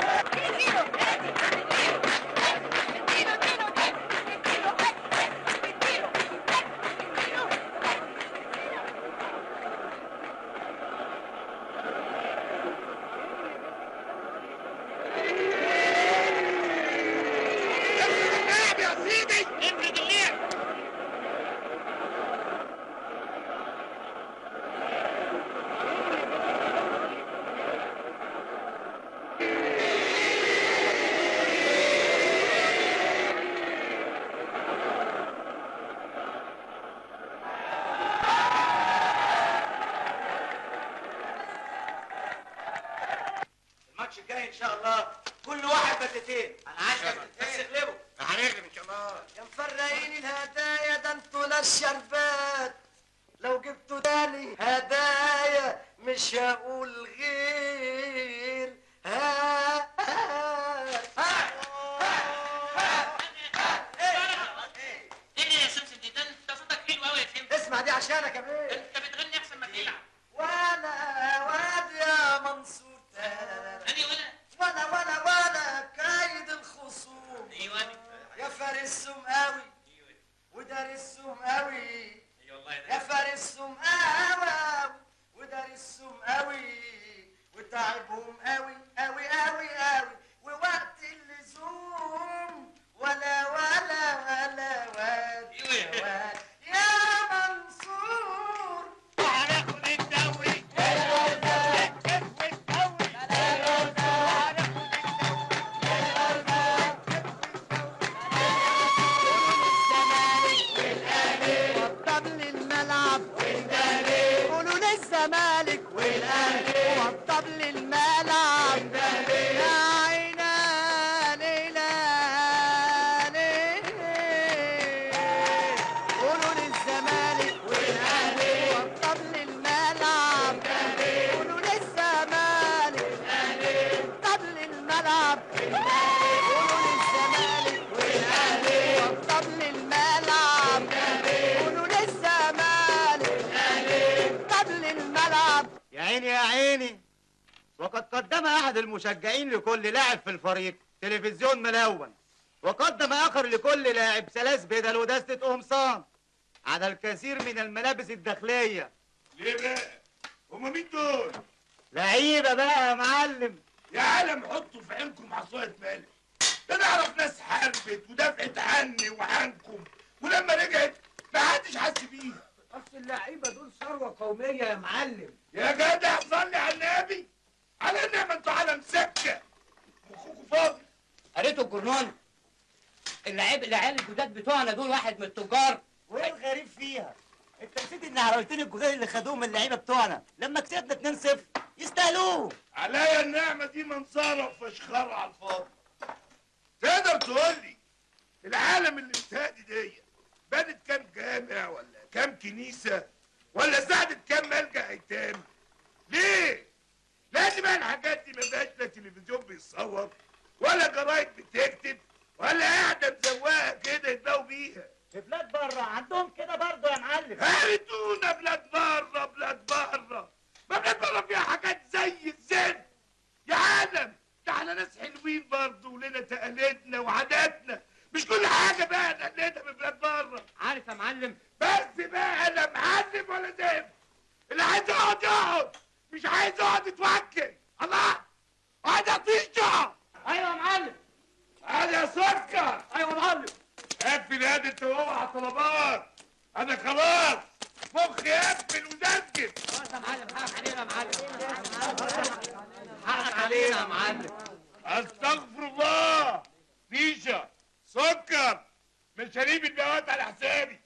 افرد اللعب يا سيدي. افرد اللعب. الماتش الجاي ان شاء الله كل واحد بتتين. انا عايز بس اغلبه. هنغلب ان شاء الله. يا مفرقين الهدايا ده انتوا لا الشربات، لو جبتوا تاني هدايا مش هقول غير ايه يا سمسم دي؟ ده انت صوتك حلو قوي يا سمسم. اسمع دي عشانك يا بيه. انت بتغني احسن ما تلعب. ولا واد يا منصور انا ولا كايد الخصوم. ايوه يا فارسهم قوي ودارسهم قوي. ايوه والله يا فارسهم قوي ودارسهم قوي وتعبهم قوي قوي قوي قوي، ووقت اللزوم ولا واد يا واد يا منصور. هناخد الدوري. وضب لي الملعب قولوا للزمالك والاهلي. وضب لي الملعب يا عينا ليلى ليلى. قولوا للزمالك يا عيني يا عيني. وقد قدم احد المشجعين لكل لاعب في الفريق تلفزيون ملون، وقدم اخر لكل لاعب 3 بدل ودستة قمصان على الكثير من الملابس الداخلية. ليه بقى؟ هما مين دول؟ لعيبة بقى يا معلم. يا عالم حطوا في عينكم عصاية ملح. ده نعرف ناس حاربت ودافعت عني وعنكم، ولما رجعت ما حدش حس بيها. اصل اللعيبه دول ثروه قوميه يا معلم. يا جدع صلي على النبي. على النعمة انتوا على مسكة. مخكوا فاضي. قريتوا الجرنان؟ العيال الجداد بتوعنا دول واحد من التجار. وايه الغريب فيها؟ انت نسيت ان عراوتين الجداد اللي خدوهم من اللعيبه بتوعنا لما كسبنا 2-0 يستاهلوه. عليا النعمة دي منظرة وفشخرة على الفاضي. تقدر تقول لي العالم اللي بتهدي دي بنت كام جامع ولا كام كنيسة ولا ساعدت كام ملجأ أيتام؟ ليه؟ لأن بقى الحاجات دي ما بقاش لا تلفزيون بيصور ولا جرايد بتكتب ولا قاعدة مزوقة كده يتباهوا بيها. في بلاد بره عندهم كده برضه يا معلم. هاتونا بلاد بره بلاد بره. ما بلاد بره فيها حاجات زي الزفت. يا عالم ده احنا ناس حلوين برضه ولنا تقاليدنا وعاداتنا، مش كل حاجة بقى نقلدها من بلاد بره. عارف يا معلم؟ بس بقى لا معلم ولا زفت. اللي عايز يقعد يقعد، مش عايز يقعد يتوكل. الله عايز اطيشه. ايوه يا معلم. عايز يا سكر. ايوه يا معلم. قفل يا انت وهو على الطلبات. انا خلاص مخي قفل ودرجل. خلاص يا معلم، حقك علينا يا معلم. حقك علينا يا معلم. استغفر الله. ريشه سكر مشاريب البوات على حسابي.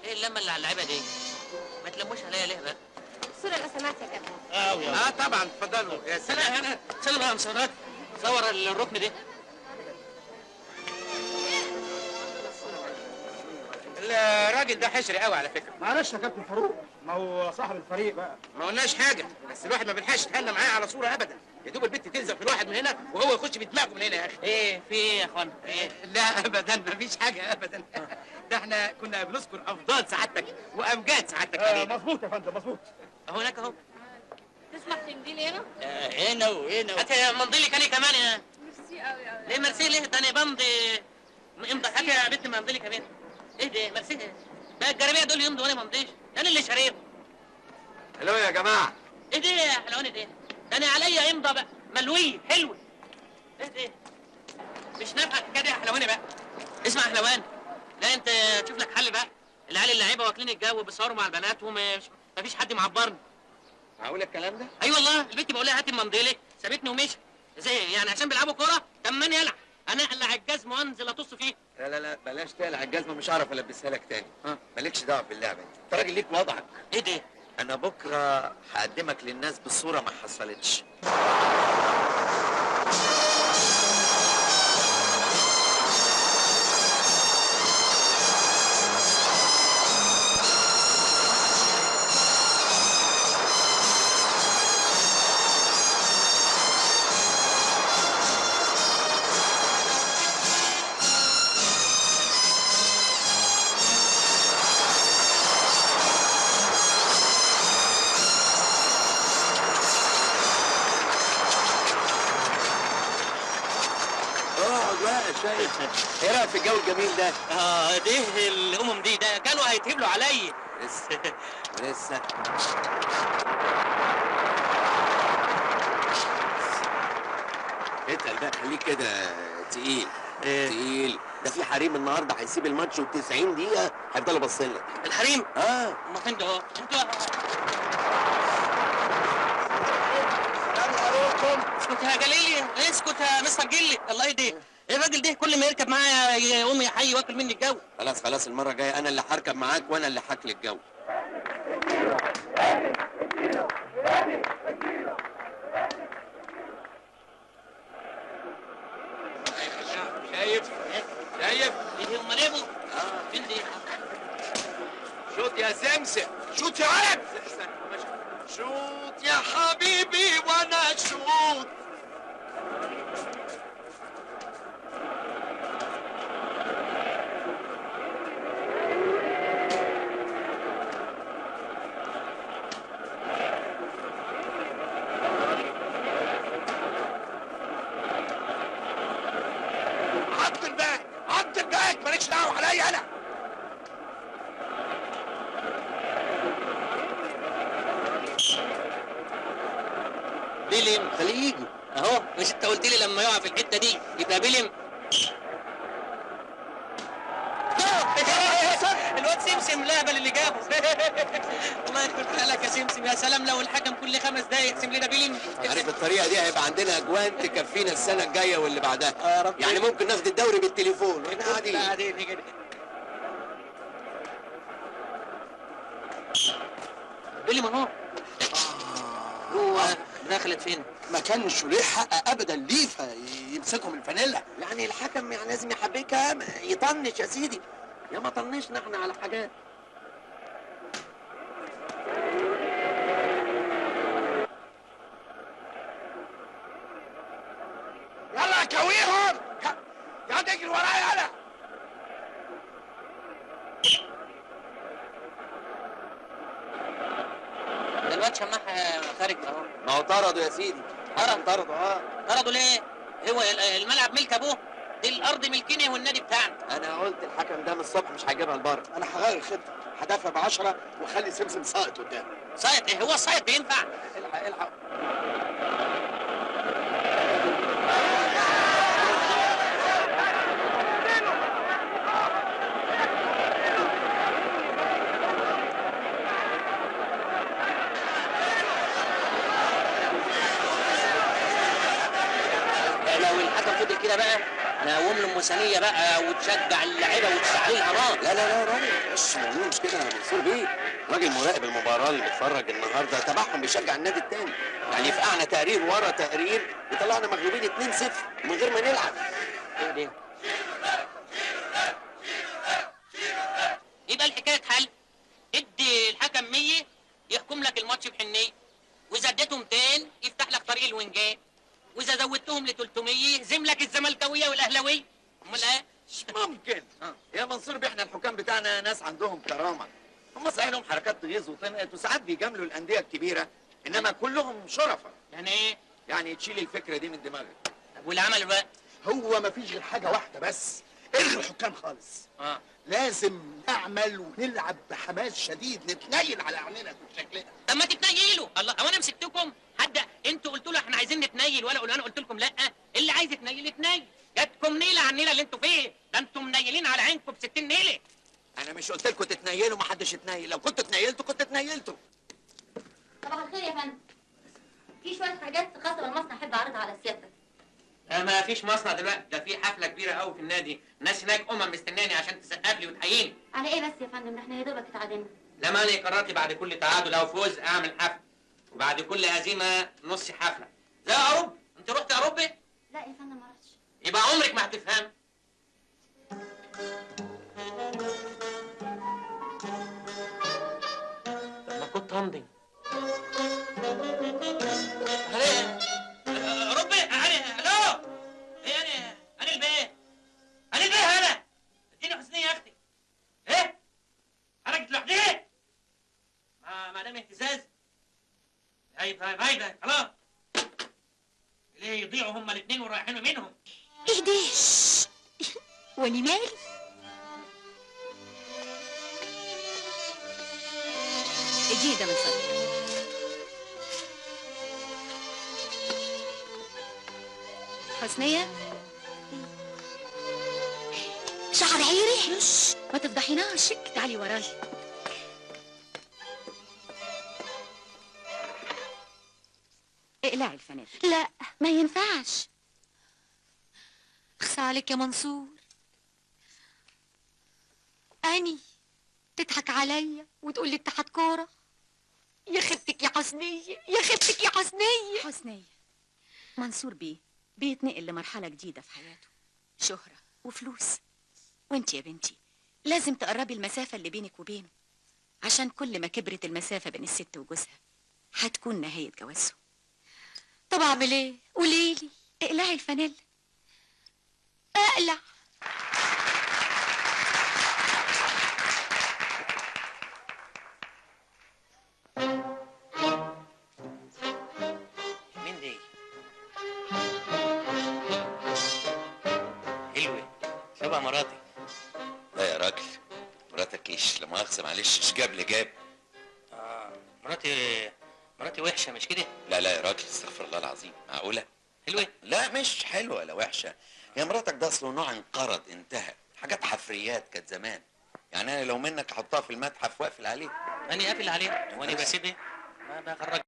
ايه اللمه اللي على اللعيبه دي؟ ما تلموش عليا ليه بقى؟ الصورة لو سمحت يا كابتن. طبعا اتفضلوا. يا سلام هنا سلام يا مصورات. صور الركن دي. الراجل ده حشري قوي على فكره. معلش يا كابتن فاروق، ما هو صاحب الفريق بقى. ما قلناش حاجه، بس الواحد ما بيلحقش يتهنى معاه على صوره ابدا. يا دوب البت تلزق في الواحد من هنا وهو يخش بدماغه من هنا يا اخي. ايه في ايه يا اخوانا؟ ايه؟ لا ابدا مفيش حاجه ابدا. ده احنا كنا بنذكر افضال سعادتك وامجاد سعادتك علينا. مظبوط يا فندم مظبوط. اهو هناك اهو. تسمح تمديلي هنا؟ هنا وهنا. هات ممضي لي كاني كمان يا. ميرسي قوي قوي. ليه ميرسي ليه؟ ده انا بمضي. امضي هات يا بنت ممضي لي كمان. ايه ده ميرسي ايه؟ بقى الجرابيه دول يمضوا وانا ما امضيش. انا اللي شاريهم. الو يا جماعه. ايه ده يا حلواني ده؟ ده انا عليا امضى بقى ملوي حلوه. ايه ده؟ مش نافعه كده يا حلواني بقى. اسمع يا حلوان، لا انت تشوف لك حل بقى. العيال اللعيبه واكلين الجو وبيصوروا مع البنات ومفيش حد معبرني. معقول الكلام ده؟ اي والله البنت بقول لها هاتي المنديلي سابتني ومشي. ازاي يعني عشان بيلعبوا كوره؟ طب ما انا يلعب. انا اقلع الجزم وانزل اطص فيه. لا بلاش تقلع الجزمه، مش هعرف البسها لك تاني. مالكش دعوه باللعبه انت راجل ليك وضعك. ايه ده؟ انا بكره هقدمك للناس بصوره ما حصلتش. شايف ايه رايك في الجو الجميل ده؟ ده الامم دي ده كانوا هيتهبلوا عليا. لسه اتقل بقى، خليك كده تقيل. تقيل. ده في حريم النهارده هيسيب الماتش و90 دقيقه هيفضلوا باصين لك. الحريم؟ ما فين ده اهو. اسكت يا جليلي، اسكت يا مستر جلي. الله يهديك. ايه الراجل ده كل ما يركب معايا يقوم يحيي واكل مني الجو. خلاص المره الجايه انا اللي هركب معاك وانا اللي هاكل الجو. شايف؟ ايه هم ليه؟ فين دي؟ يا سمسم. شوت يا ولد. شوت يا حبيبي وانا شوت. عض الباك مالكش دعوه عليا انا. بيلم خليه يجي اهو. مش انت قلت لي لما يقع في الحته دي يبقى بيلم؟ الواد سمسم لهبل اللي جابه. الله يكون لك يا سمسم. يا سلام لو الحكم كل 5 دقايق يقسم لنا بيلم. عارف الطريقه دي هيبقى عندنا اجوان تكفينا السنه الجايه واللي بعدها. يا رب. يعني ممكن ناخد الدوري بالتليفون واحنا قاعدين كده. بيلم اهو. هو دخلت فين؟ ما كانش ليه حق ابدا ليفا يمسكهم الفانيلا. يعني الحكم يعني لازم يحبكها يطنش يا سيدي. يا ما طنشنا احنا على حاجات. يلا كويهم يا تجري ورايا انا. ده الواد شماح خارج اهو. ما هو طردوا يا سيدي. طردوا طردوا ليه؟ هو الملعب ملك ابوه؟ دي الارض ملكنا والنادي بتاعنا. انا قلت الحكم ده من الصبح مش هيجيبها لبره. انا هغير الخطه، هدافع ب10 واخلي سمسم ساقط قدام. ساقط ايه؟ هو الساقط بينفع؟ الحق. لو الحكم فضل كده بقى نقوم له المثانيه بقى وتشجع اللعيبه وتشعل لها نار. لا راجل مش موضوع مش كده يا منصور بيه. راجل مراقب المباراه اللي بيتفرج النهارده تبعهم بيشجع النادي التاني. يعني يفقعنا تقرير ورا تقرير وطلعنا مغلوبين 2-0 من غير ما نلعب. ايه ده؟ يبقى الحكايه اتحل. ادي الحكم 100 يحكم لك الماتش بحنيه، واذا اديته 200 يفتح لك طريق الوينجات، واذا زودتهم ل 300 يهزم لك الزملكاويه والاهلاويه. امال ايه؟ مش ممكن. يا منصور بيه احنا الحكام بتاعنا ناس عندهم كرامه. هم صحيح لهم حركات تغيظ وتنقط وساعات بيجاملوا الانديه الكبيره، انما كلهم شرفاء. يعني ايه؟ يعني تشيل الفكره دي من دماغك. طب واللي عمل الوقت؟ هو ما فيش غير حاجه واحده بس، الغي الحكام خالص. لازم نعمل ونلعب بحماس شديد، نتنيل على عينينا بشكلنا. طب ما تتنيلوا. الله، هو انا مسكتكم؟ حد انتوا قلتوا له احنا عايزين نتنيل ولا انا قلت لكم لا؟ اللي عايز يتنيل يتنيل. جاتكم نيله على النيله اللي انتوا فيه، ده انتوا منيلين على عينكم ب60 نيله. انا مش قلت لكم تتنيلوا؟ ما حدش اتنيل. لو كنتوا اتنيلتوا كنت اتنيلتوا. صباح الخير يا فندم. في شويه حاجات خاصه بالمصنع احب اعرضها على سيادتك. ما فيش مصنع دلوقتي، ده في حفله كبيره قوي في النادي، الناس هناك مستناني عشان تسقف لي وتحييني. على ايه بس يا فندم؟ ده احنا يا دوبك اتعادلنا. لما انا قررت بعد كل تعادل او فوز اعمل حفله، وبعد كل هزيمه نص حفله. زي اوروبا. انت رحت اوروبا؟ لا يا فندم ما رحتش. يبقى عمرك ما هتفهم. طب ما كنت همضي. اوروبا. الو. ايه انا البيه. انا البيه انا. اديني حسنيه يا اختي. ايه؟ خرجت لوحدي؟ ما دام اهتزاز. هايبه خلاص. ليه يضيعوا هما الاثنين ورايحين منهم؟ ايه ده؟ واني مالي؟ جيدة من فضلك. حسنية شعر عيري؟ ما تفضحيناش. تعالي وراي. اقلعي الفانيلا. لا ما ينفعش. اخصى عليك يا منصور. اني تضحك عليا وتقول لي اتحاد كوره. يا خدتك يا حسنيه، يا خدتك يا حسنيه. حسنية، منصور بيتنقل لمرحلة جديدة في حياته، شهرة وفلوس، وانت يا بنتي لازم تقربي المسافة اللي بينك وبينه. عشان كل ما كبرت المسافة بين الست وجوزها هتكون نهاية جوازهم. طب اعمل ايه؟ قوليلي. اقلعي الفانيلا. اقلع. مين دي؟ حلوة، شبه مراتي. لا يا راجل، مراتك ايش؟ لا مؤاخذة معلش، ايش جاب لي جاب؟ مراتي وحشة مش كده؟ لا لا يا راجل، استغفر الله العظيم، معقولة؟ حلوة؟ لا مش حلوة ولا وحشة، هي مراتك ده اصله نوع انقرض انتهى، حاجات حفريات كانت زمان، يعني انا لو منك احطها في المتحف واقفل عليه. أنا قافل عليها، وأنا بسيبها ما بخرج.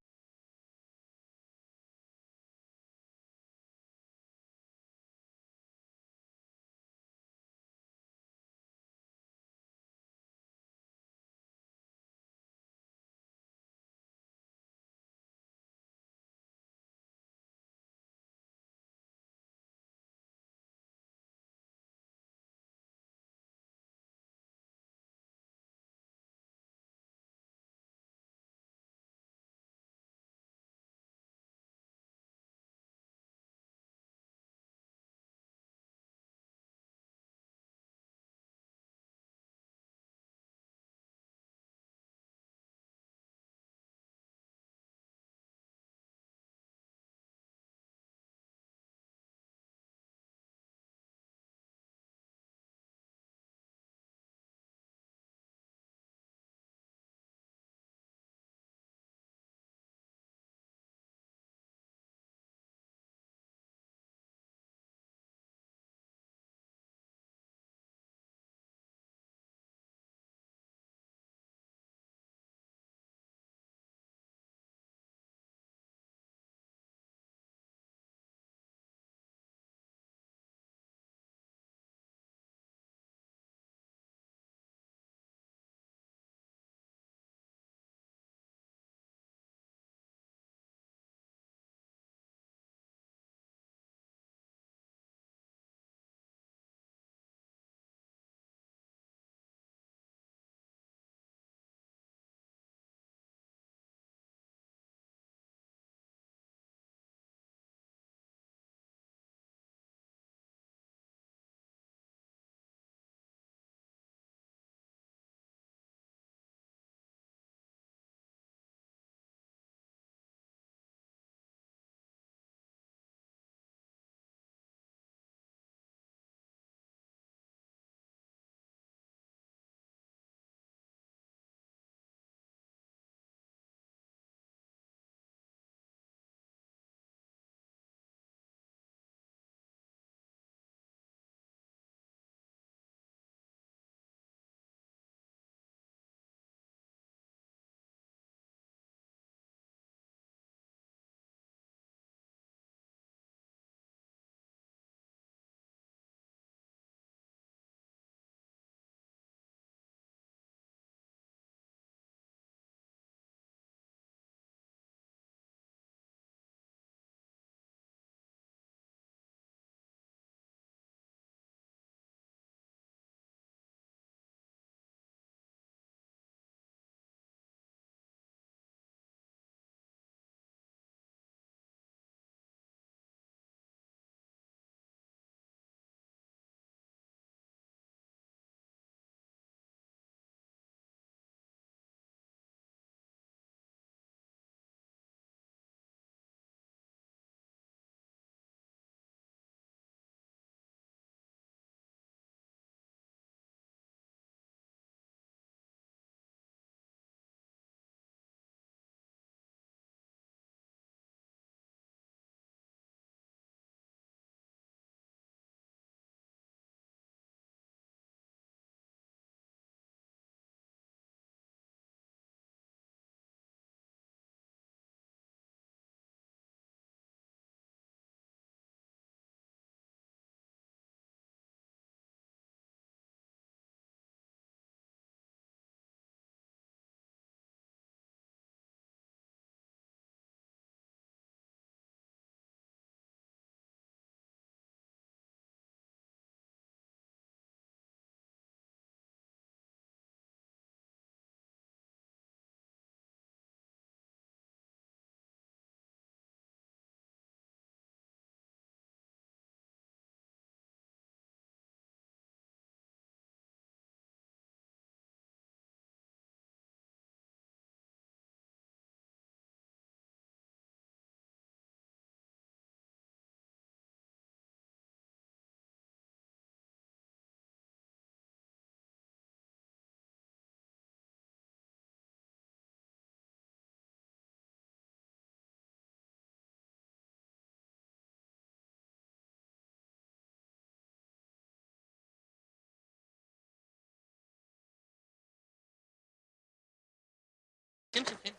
تمشي فين؟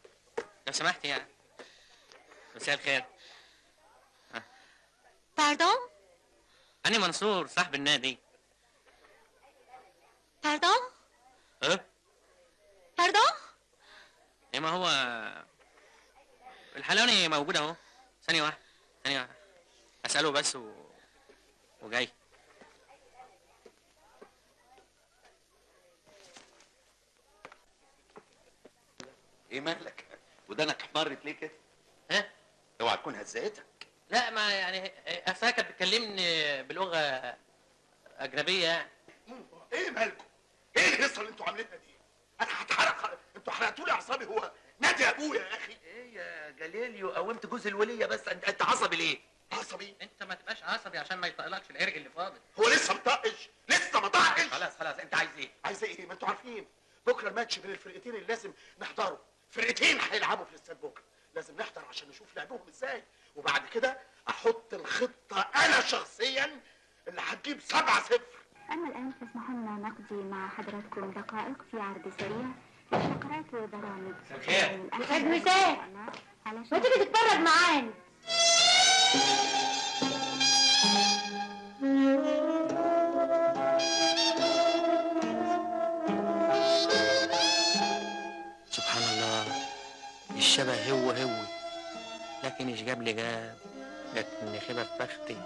لو سمحت يعني. مساء الخير. باردون؟ أنا منصور صاحب النادي. باردون؟ ها؟ باردون؟ إيه ما هو الحلواني موجود أهو. ثانية واحدة ثانية واحدة أسأله بس وجاي. ايه مالك؟ ودانك احمرت ليه كده؟ ها؟ اوعى تكون هزقتك. لا ما يعني أصل كانت بتكلمني بلغة أجنبية يعني. ايه مالكم؟ ايه القصه اللي انتوا عاملينها دي؟ انا هتحرق، انتوا حرقتوا لي اعصابي. هو نادي ابويا يا اخي. ايه يا جليليو قومت جوز الوليه بس انت عصبي ليه؟ عصبي؟ انت ما تبقاش عصبي عشان ما يطقلكش العرق اللي فاضل. هو لسه مطقش؟ لسه ما طقش؟ خلاص انت عايز ايه؟ عايز ايه؟ ما انتوا عارفين بكره الماتش بين الفرقتين اللي لازم نحضره. فرقتين هيلعبوا في الاستاد بكره، لازم نحضر عشان نشوف لعبهم ازاي، وبعد كده احط الخطه انا شخصيا اللي هتجيب 7-0. أما الآن فاسمحوا لنا نقضي مع حضراتكم دقائق في عرض سريع لفقرات وبرامج. الخير. يسعد مساك. ما تيجي تتفرج معانا. سبحان الله الشبه هو لكن ايش جاب لي جاتني خيبه في بختي.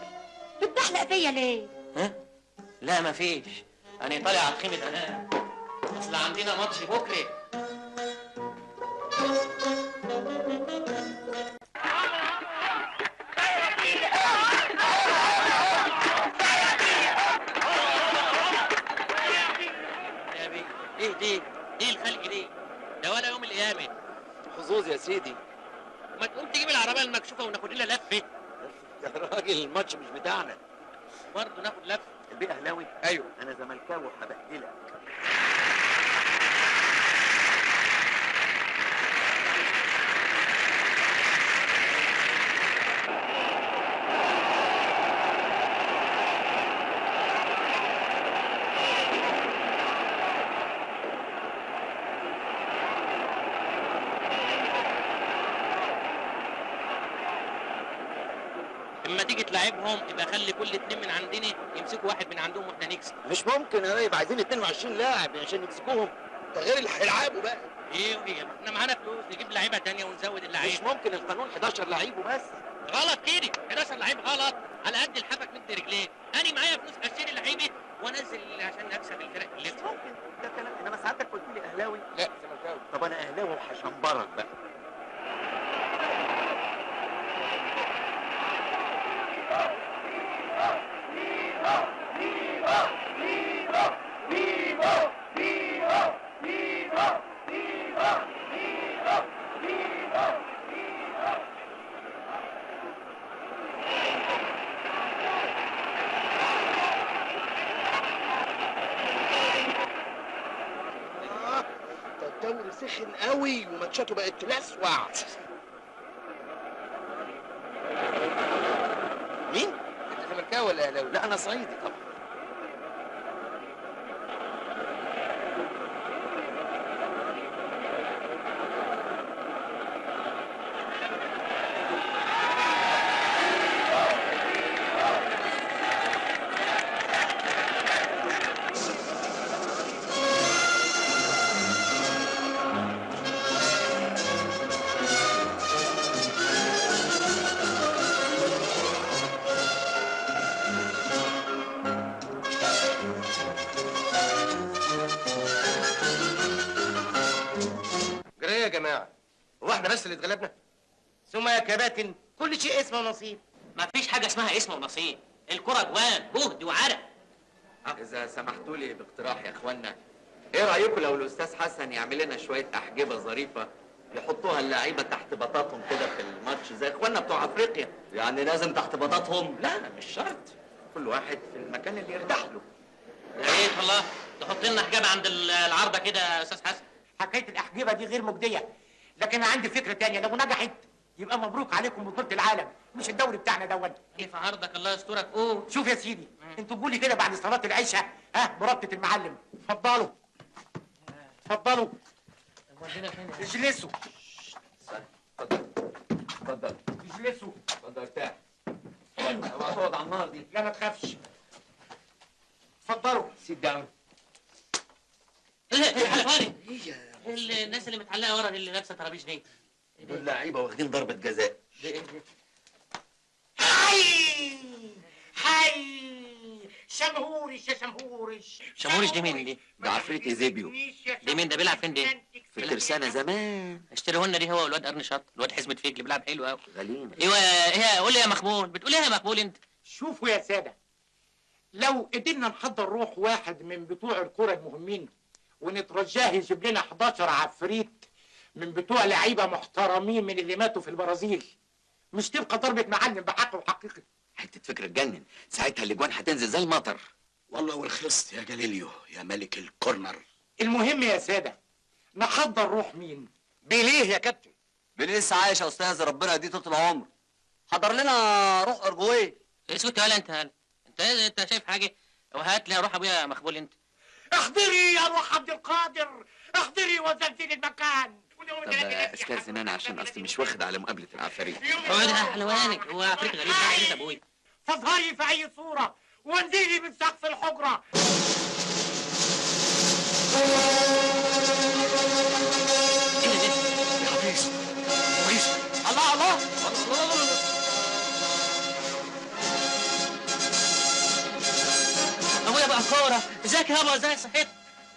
بتحلق فيا ليه؟ ها؟ لا مفيش، انا طالع على الخيمه انام، اصل عندنا ماتش بكره. يا بيه ايه دي؟ ايه الخلق دي؟ ده ولا يوم القيامه. حظوظ يا سيدي. ما تقوم تجيب العربيه المكشوفه وناخد لنا لفه. يا راجل الماتش مش بتاعنا. برضه ناخد لفه. البيه اهلاوي؟ ايوه. انا زملكاوي وهبهدلك. اما تيجي تلعبهم يبقى خلي كل اتنين من عندنا يمسكوا واحد من عندهم واحنا نكسب. مش ممكن يا راجل، عايزين 22 لاعب عشان يمسكوهم، ده غير اللي هيلعبوا بقى. ايه احنا معانا فلوس نجيب لعيبه تانية ونزود اللعيبه. مش ممكن، القانون 11 لعيب وبس. غلط كده، 11 لعيب غلط، على قد الحبك مد رجليه. انا معايا فلوس اشتري لعيبه وانزل عشان اكسب الفرق اللي مش ممكن ده كلام. انما ساعتك قلت لي اهلاوي. لا زملكاوي. طب انا اهلاوي وهشمبرك بقى. الدوري سخن قوي وماتشاته بقت تلسوع. مين؟ انت زملكاوي ولا اهلاوي؟ لا انا صعيدي طبعا. يا جماعه هو احنا بس اللي اتغلبنا؟ ثم يا كباتن كل شيء اسمه نصيب. ما فيش حاجه اسمها اسم ونصيب، الكره جوان جهد وعرق. اذا سمحتوا لي باقتراح يا اخوانا، ايه رايكم لو الاستاذ حسن يعمل لنا شويه احجبه ظريفه يحطوها اللعيبه تحت بطاطهم كده في الماتش زي اخوانا بتوع افريقيا؟ يعني لازم تحت بطاطهم؟ لا مش شرط، كل واحد في المكان اللي يرتاح له. يا ريت والله تحط لنا حجابه عند العارضه كده يا استاذ حسن. حكايه الاحجبه دي غير مجديه، لكن انا عندي فكره تانية، لو نجحت يبقى مبروك عليكم بطوله العالم، مش الدوري بتاعنا دون. ايه في عرضك الله يسترك. قول. شوف يا سيدي، انتوا قولي كده بعد صلاه العشاء بربطه المعلم. اتفضلوا اتفضلوا. ودينا فين؟ اجلسوا اتفضل اجلسوا. اتفضل ارتاح. اوعى تقعد على النار دي. لا ما تخافش. اتفضلوا. سيت داون. حلواني الناس اللي متعلقه ورا اللي لابسه طرابيش دي دول لعيبه واخدين ضربه جزاء. حي شمهورش يا شمهورش. شمهورش دي مين دي؟ ده عفريت ايزيبيو. دي مين ده بيلعب فين دي؟ في الترسانه زمان. اشتريهولنا دي هو والواد قرن شط، الواد حزمة فيك اللي بيلعب حلو قوي. غليمه. ايوه ايه قول لي يا مقبول، بتقول ايه يا مقبول انت؟ شوفوا يا ساده، لو قدرنا نحضر روح واحد من بتوع الكرة المهمين ونترجاه يجيب لنا 11 عفريت من بتوع لعيبه محترمين من اللي ماتوا في البرازيل، مش تبقى ضربة معلم بحق وحقيقي. حته فكره تجنن، ساعتها الاجوان هتنزل زي المطر. والله ورخصت يا جاليليو يا ملك الكورنر. المهم يا ساده، نحضر روح مين؟ بيليه يا كابتن. بيليه لسه عايش يا استاذ، ربنا يديه طول العمر. حضر لنا روح ارجويه. اسكت ولا انت هلا انت شايف حاجه؟ وهات لي روح ابويا يا مقبول انت. احضري يا روح عبد القادر، احضري وزلزلي المكان. طب استاذن انا عشان اصلي مش واخد على مقابله العفاريت. هو ده حلوانك، هو عفريت غريب ده عفريت ابويا. فاظهري في اي صوره وانزلي من سقف الحجره. الله الله ابويا بقى كوره، ازيك يابا؟ ازاي صحيت؟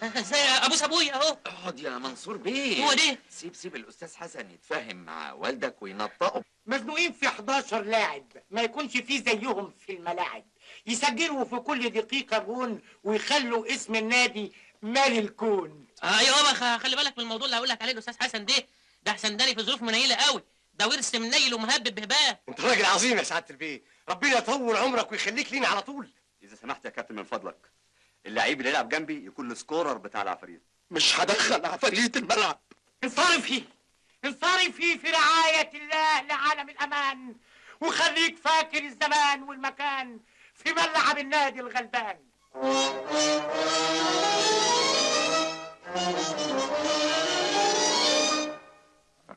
ازاي ابوس ابويا اهو. اقعد يا منصور بيه. هو ده. سيب الاستاذ حسن يتفاهم مع والدك وينطقوا. مزنوقين في 11 لاعب، ما يكونش فيه زيهم في الملاعب، يسجلوا في كل دقيقه جون ويخلوا اسم النادي مال الكون. ايوه بابا خلي بالك من الموضوع اللي هقول لك عليه الاستاذ حسن ده حسنداني في ظروف منيله قوي، ده ورث منيل ومهبب بهباه. انت راجل عظيم يا سعاده البيه، ربنا يطول عمرك ويخليك لينا على طول. اذا سمحت يا كابتن من فضلك، اللعيب اللي يلعب جنبي يكون السكورر بتاع العفاريت. مش هدخل عفاريت الملعب. انصرفي في رعايه الله لعالم الامان، وخليك فاكر الزمان والمكان في ملعب النادي الغلبان.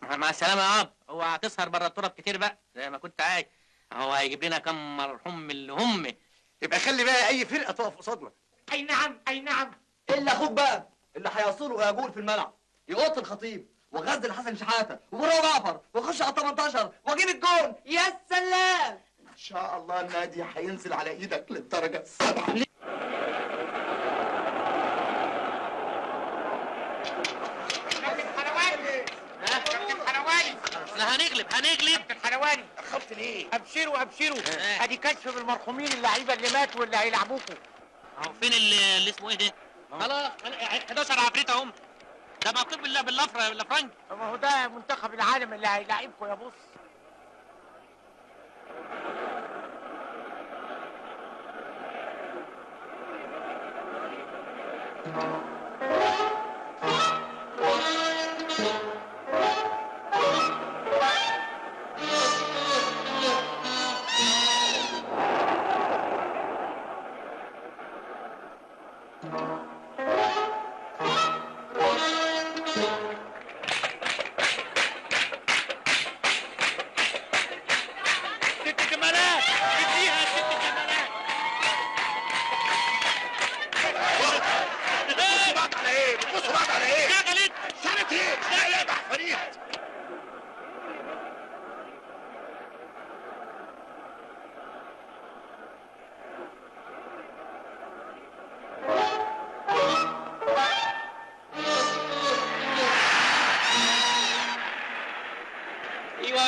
مع السلامة يا عم، هو هتسهر بره التراب كتير بقى زي ما كنت عايز، هو هيجيب لنا كم مرحوم من اللي هم. يبقى خلي بقى اي فرقه تقف قصادنا. اي نعم اي نعم. الا اخوك بقى اللي هيصول ويجول في الملعب، يقط الخطيب وغزل حسن شحاته ومروه جعفر ويخش على 18 واجيب الجون. يا سلام. ان شاء الله النادي هينزل على ايدك للدرجه السابعه. لا هنغلب كابتن حلواني. خفت ليه؟ ابشروا ادي كشف بالمرحومين اللعيبه اللي ماتوا واللي هيلعبوكوا. اهو فين اللي اسمه ايه ده؟ خلاص 11 عفريت اهم، ده مكتوب بالافرنج. ما هو ده منتخب العالم اللي هيلاعبكوا يا بص.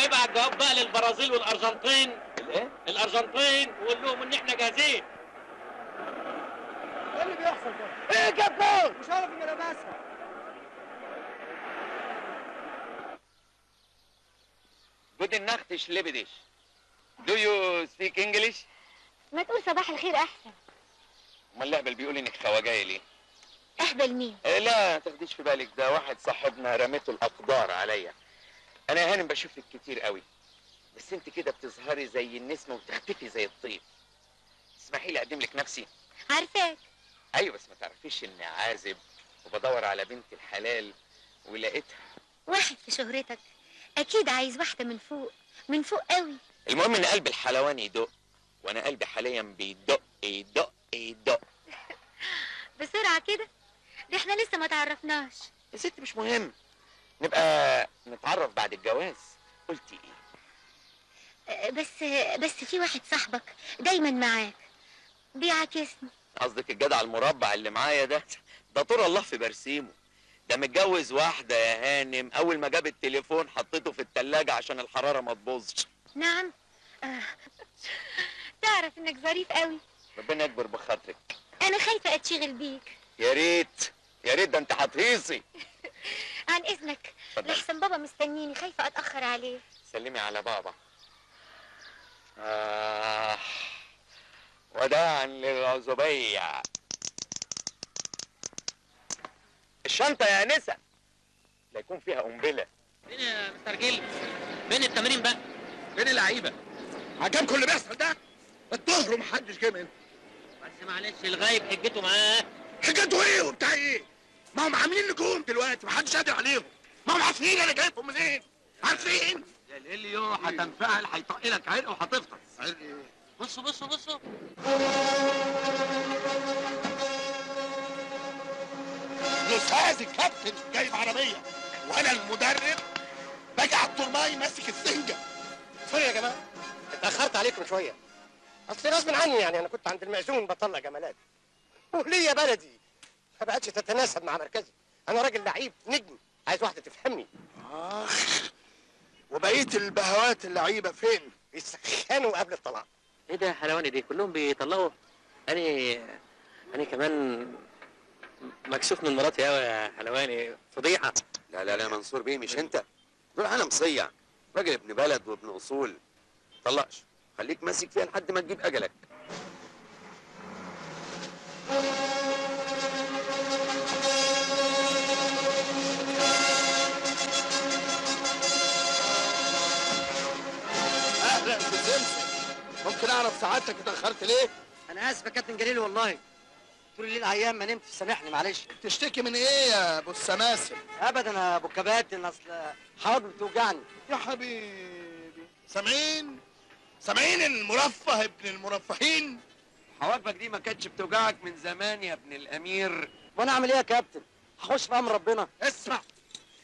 ابعت جواب بقى للبرازيل والارجنتين. الايه؟ الارجنتين وقول لهم ان احنا جاهزين. ايه اللي بيحصل ده؟ ايه جاب جول؟ مش عارف اني لابسها. Guten Nacht, ich liebe dich. Do you speak English? ما تقول صباح الخير احسن. امال اللعبه اللي بيقول انك خواجايه ليه؟ اهبل مين؟ لا ما تاخديش في بالك، ده واحد صاحبنا رميته الاقدار عليا. انا يا هانم بشوفك كتير قوي، بس انت كده بتظهري زي النسمه وتختفي زي الطيب. تسمحي لي اقدم لك نفسي؟ عارفاك. ايوه بس ما تعرفيش اني عازب وبدور على بنت الحلال ولقيتها. واحد في شهرتك اكيد عايز واحده من فوق، من فوق قوي. المهم ان قلب الحلواني يدق، وانا قلبي حاليا بيدق يدق يدق. بسرعه كده، ده احنا لسه ما تعرفناش. يا ست مش مهم، نبقى نتعرف بعد الجواز. قلتي ايه؟ بس في واحد صاحبك دايما معاك بيعاكسني. قصدك الجدع المربع اللي معايا ده؟ ده طول الله في برسيمه، ده متجوز واحدة يا هانم. أول ما جاب التليفون حطيته في التلاجة عشان الحرارة ما تبوظش. نعم. تعرف إنك ظريف قوي. ربنا يكبر بخاطرك. أنا خايفة أتشغل بيك. يا ريت يا ريت، ده أنت هتهيصي. عن إذنك، لحسن بابا مستنيني، خايفة أتأخر عليه. سلمي على بابا. وداعا للعزوبية. الشنطة يا أنسة لا يكون فيها قنبلة. فين يا مستر جيل؟ فين التمارين بقى؟ فين اللعيبه؟ عجبكم اللي بيحصل ده؟ الظهر ومحدش جه منه. بس معلش الغايب حجته معاه. حجته ايه وبتاع ايه؟ ما هم عاملين نجوم دلوقتي محدش قادر عليهم. ما هم عارفين انا جايبهم منين؟ عارفين؟ يا ليليو هتنفعل هيطقلك عرق وهتفطس. عرق ايه؟ بصوا بصوا بصوا. الاستاذ الكابتن جايب عربيه وانا المدرب باجي على الترماي ماسك السنجه. سوري يا جماعه، اتاخرت عليكم شويه. اصل غصب عني يعني، انا كنت عند المأذون بطلع جمالات. وليا بلدي ما بقتش تتناسب مع مركزي. انا راجل لعيب نجم، عايز واحده تفهمني. وبقيه البهوات اللعيبه فين؟ بيسخنوا قبل الطلاق. ايه ده يا حلواني دي؟ كلهم بيطلقوا؟ أنا كمان مكسوف من مراتي قوي يا حلواني، فضيحه. لا منصور بيه مش انت، دول انا مصيع، راجل ابن بلد وابن اصول. طلقش، خليك ماسك فيها لحد ما تجيب اجلك. اهلا بسمسم، ممكن اعرف سعادتك اتاخرت ليه؟ انا اسف يا كابتن جليل والله، طول الليل عيان ما نمتش، سامحني معلش. تشتكي من ايه يا ابو السماسم؟ ابدا يا ابو كباتن، اصل حواجبي بتوجعني. يا حبيبي سامعين المرفه ابن المرفهين؟ حواجبك دي ما كانتش بتوجعك من زمان يا ابن الامير. وانا اعمل ايه يا كابتن؟ هخش في امر ربنا. اسمع،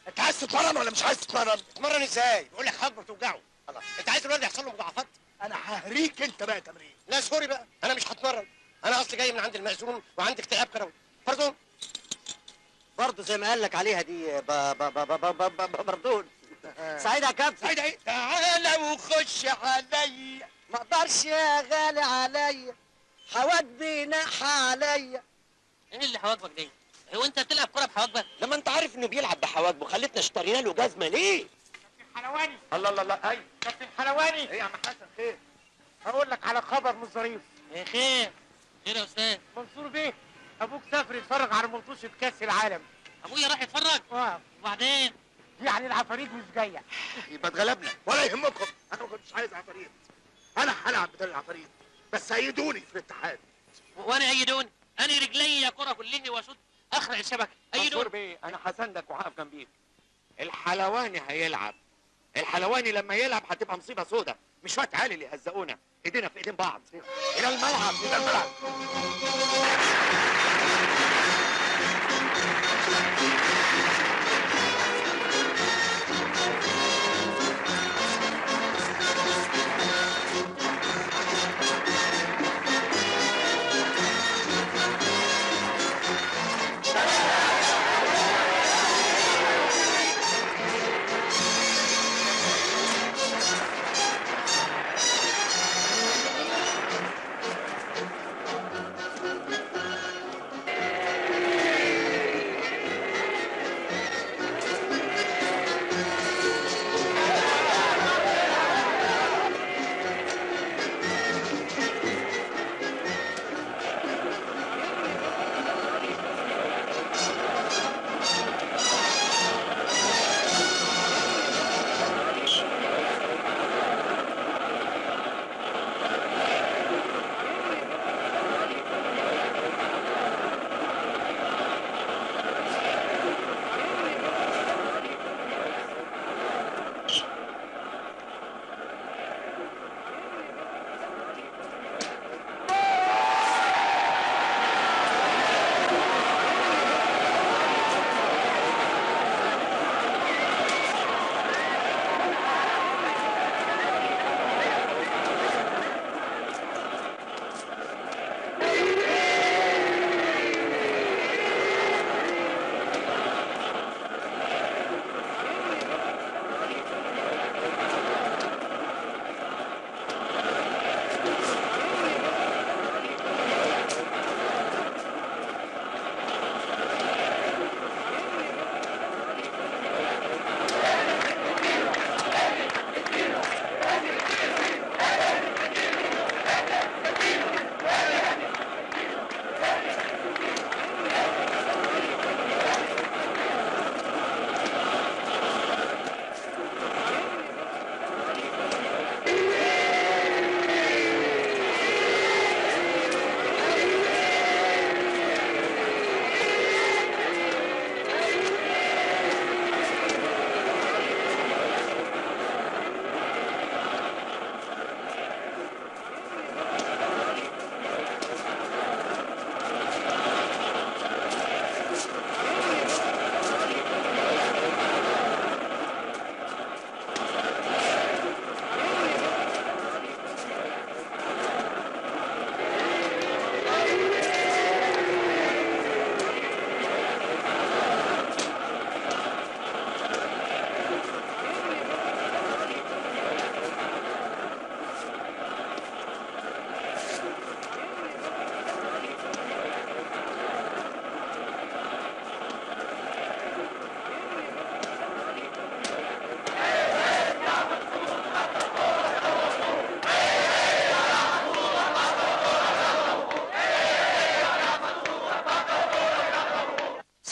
انت عايز تتمرن ولا مش عايز تتمرن؟ تتمرن ازاي؟ بيقول لك حواجبه بتوجعه. الله، انت عايز الولد يحصل له مضاعفات؟ انا ههريك انت بقى تمرين. لا سوري بقى، انا مش هتمرن. انا اصلي جاي من عند المأذون وعندي اكتئاب كروي. برضون برضه زي ما قال لك عليها دي بردون. سعيد يا كابتن. سعيد ايه؟ تعالى وخش عليا. ما اقدرش يا غالي عليا، حواجبي ناحة عليا. ايه اللي حواجبك دي؟ هو انت بتلعب كوره بحواجبك؟ لما انت عارف انه بيلعب بحواجبه خليتنا اشترينا له جزمه ليه؟ حلواني. الله ايوه كابتن حلواني. ايه يا عم حسن خير؟ هقول لك على خبر مش ظريف. ايه خير يا استاذ؟ منصور بيه، ابوك سافر يتفرج على مطوشه كاس العالم. ابويا راح يتفرج؟ وبعدين؟ يعني العفاريت مش جايه. يبقى اتغلبنا ولا يهمكم، انا ما كنتش عايز عفاريت. انا هلعب بدل العفاريت، بس ايدوني في الاتحاد. وانا ايدوني؟ انا رجلي كره كلني واشوط اخرع الشبكه. منصور بيه انا هساندك وهقف جنبيك. الحلواني هيلعب، الحلواني لما يلعب هتبقى مصيبه سودة، مش وقت عالي اللي يهزقونا، ايدينا في ايدين بعض. الى الملعب الى الملعب.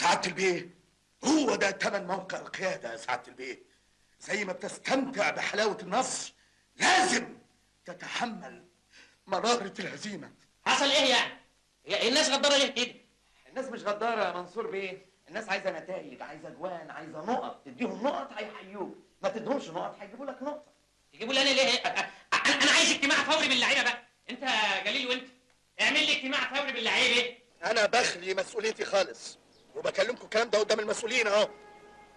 سعادة البيه، هو ده تمن موقع القيادة يا سعادة البيه. زي ما بتستمتع بحلاوة النصر لازم تتحمل مرارة الهزيمة. حصل ايه يعني؟ الناس غدارة ليه كده؟ الناس مش غدارة يا منصور بيه، الناس عايزة نتائج، عايزة جوان، عايزة نقط، تديهم نقط هيحيوك، ما تديهمش نقط هيجيبوا لك نقطة. يجيبوا لي انا ليه؟ انا عايز اجتماع فوري باللعيبة بقى. انت جليل وانت اعمل لي اجتماع فوري باللعيبة. انا بخلي مسؤوليتي خالص وبكلمكم الكلام ده قدام المسؤولين اهو.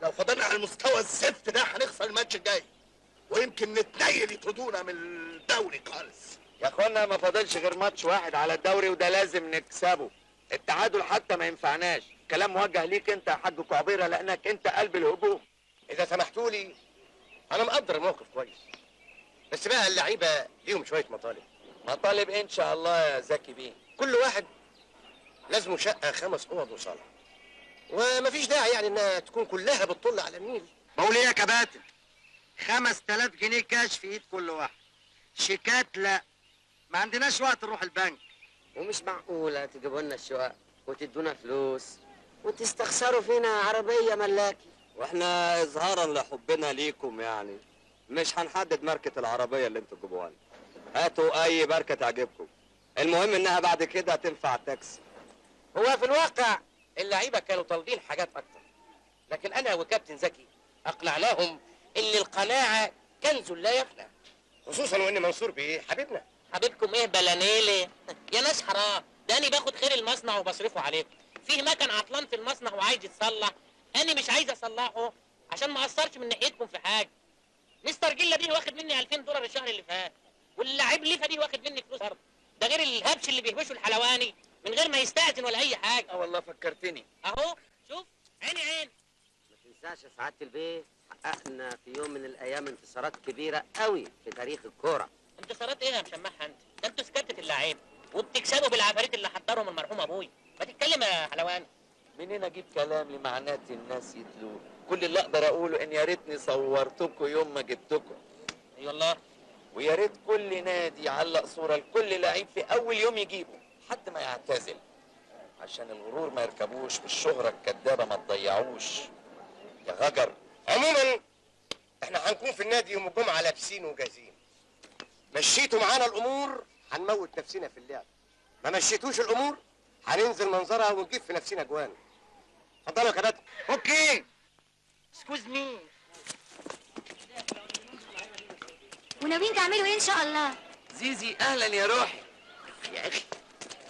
لو فضلنا على المستوى الزفت ده هنخسر الماتش الجاي ويمكن نتنيل يطردونا من الدوري خالص. يا اخوانا ما فاضلش غير ماتش واحد على الدوري وده لازم نكسبه. التعادل حتى ما ينفعناش. كلام موجه ليك انت يا حاج كعبيره لانك انت قلب الهجوم. اذا سمحتوا لي انا مقدر الموقف كويس، بس بقى اللعيبه ليهم شويه مطالب. مطالب ان شاء الله يا زكي بيه. كل واحد لازمه شقه 5 اوض وصاله، ومفيش داعي يعني انها تكون كلها بتطل على النيل. بقول ايه يا كباتن؟ 5000 جنيه كاش في ايد كل واحد. شيكات لا، ما عندناش وقت نروح البنك. ومش معقولة تجيبوا لنا الشقق وتدونا فلوس وتستخسروا فينا عربية ملاكي. واحنا اظهارا لحبنا ليكم يعني مش هنحدد ماركة العربية اللي انتوا تجيبوها لنا. هاتوا اي ماركة تعجبكم، المهم انها بعد كده تنفع تاكسي. هو في الواقع اللعيبه كانوا طالبين حاجات اكتر، لكن انا وكابتن زكي اقنعناهم ان القناعه كنز لا يفنى، خصوصا وان منصور بيه حبيبنا. حبيبكم ايه بلانيلي؟ يا ناس حرام، ده انا باخد خير المصنع وبصرفه عليكم. فيه مكن عطلان في المصنع وعايز يتصلح، انا مش عايز اصلحه عشان ما اقصرش من ناحيتكم في حاجه. مستر جيلا دي واخد مني 2000 دولار الشهر اللي فات، واللاعب ليفا دي واخد مني فلوس ارض، ده غير الهبش اللي بيهبشه الحلواني من غير ما يستأذن ولا اي حاجه. والله فكرتني اهو شوف عيني عين. ما تنساش يا سعادة البيه، حققنا في يوم من الايام انتصارات كبيرة قوي في تاريخ الكورة. انتصارات ايه يا مشمعها انت؟ ده انتوا سكتة اللعيبه وبتكسبوا بالعفاريت اللي حضرهم المرحوم ابوي. ما تتكلم يا حلواني. منين اجيب كلام لمعنات الناس يتلوه؟ كل اللي اقدر اقوله ان يا ريتني صورتكم يوم ما جبتكم. اي والله. ويا ريت كل نادي يعلق صوره لكل لعيب في اول يوم يجيبه حد ما يعتزل، عشان الغرور ما يركبوش والشهره الكدابه ما تضيعوش يا غجر. عموما احنا هنكون في النادي يوم الجمعه لابسين وجاهزين. مشيتوا معانا الامور هنموت نفسنا في اللعب، ما مشيتوش الامور هننزل منظرها ونجيب في نفسنا جوان. اتفضلوا يا كباتن. اوكي اسكوز مي. وناويين تعملوا ايه ان شاء الله؟ زيزي اهلا يا روحي. يا اخي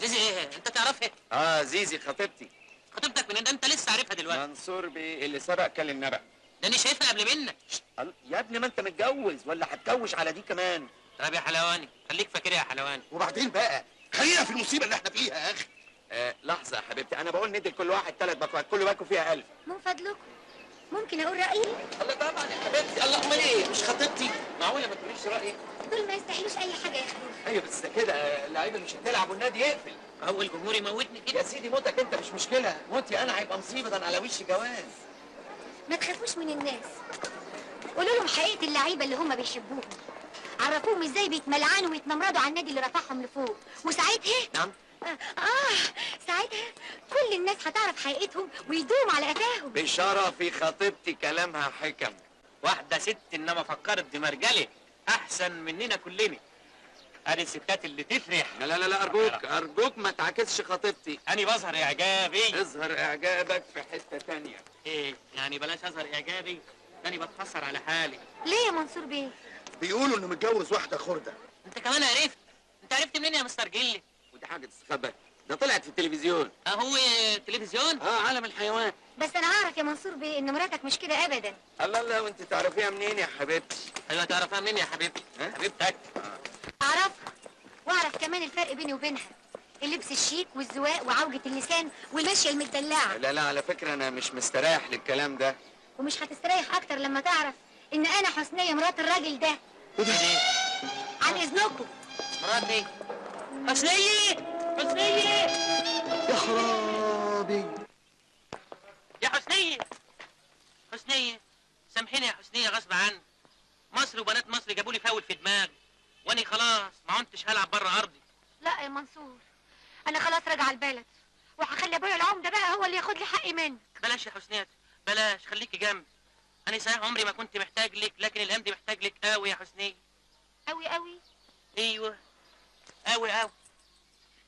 زيزي ايه؟ انت تعرفها؟ زيزي خطيبتي. خطيبتك من انت لسه عارفها دلوقتي؟ منصور بيه اللي سبق كل النبأ. ده انا شايفها قبل منك. يا ابني ما انت متجوز ولا هتكوش على دي كمان؟ طب يا حلواني خليك فاكرها يا حلواني. وبعدين بقى خلينا في المصيبه اللي احنا فيها يا اخي. لحظه يا حبيبتي، انا بقول ندي لكل واحد 3 باكوات، كل باكو فيها 1000. من فضلكم ممكن اقول رايي؟ الله طبعا يا حبيبتي. الله امال ايه؟ مش خطيبتي؟ معقوله ما تقوليش رايك؟ دول ما يستاهلوش اي حاجه يا اخويا. ايوه بس كده اللعيبه مش هتلعب والنادي يقفل. هو الجمهور يموتني كده؟ يا سيدي موتك انت مش مشكله، موتي انا هيبقى مصيبه، ده انا على وش جواز. ما تخافوش من الناس، قولوا لهم حقيقه اللعيبه اللي هم بيحبوهم، عرفوهم ازاي بيتملعنوا ويتنمردوا على النادي اللي رفعهم لفوق، وساعتها نعم ساعتها كل الناس هتعرف حقيقتهم ويدوم على قفاهم. بشرفي خطيبتي كلامها حكم. واحده ست انما فكرت بمرجله احسن مننا كلنا. ادي الستات اللي تفرح. لا ارجوك ما تعاكسش خطيبتي. انا بظهر اعجابي. اظهر اعجابك في حته تانية. ايه يعني بلاش اظهر اعجابي، انا بتحسر على حالي. ليه يا منصور بيه؟ بيقولوا انه متجوز واحده خرده. انت كمان عرفت؟ انت عرفت منين يا مستر جيلي؟ ودي حاجه تستخبى، ده طلعت في التلفزيون. اهو تلفزيون؟ عالم الحيوان. بس انا اعرف يا منصور بيه ان مراتك مش كده ابدا. الله وانت تعرفيها منين يا حبيبتي؟ ايوه تعرفها منين يا حبيبتي؟ حبيبتك. اعرفها واعرف كمان الفرق بيني وبينها، اللبس الشيك والزواق وعوجة اللسان والمشية المدلعة. لا على فكرة أنا مش مستريح للكلام ده. ومش هتستريح أكتر لما تعرف إن أنا حسنية مرات الراجل ده. عن إذنكم. مراتي حسنية يا خرابي يا حسنية سامحيني يا حسنية غصب عني. مصر وبنات مصر جابوا لي فاول في دماغي وأنا خلاص ما عدتش هلعب بره أرضي. لا يا منصور، أنا خلاص راجعة البلد وهخلي ابويا العمده بقى هو اللي ياخد لي حقي منك. بلاش يا حسنيات، بلاش، خليكي جنبي. انا صحيح عمري ما كنت محتاج لك، لكن الايام دي محتاج لك قوي يا حسنيه. قوي قوي؟ ايوه قوي قوي.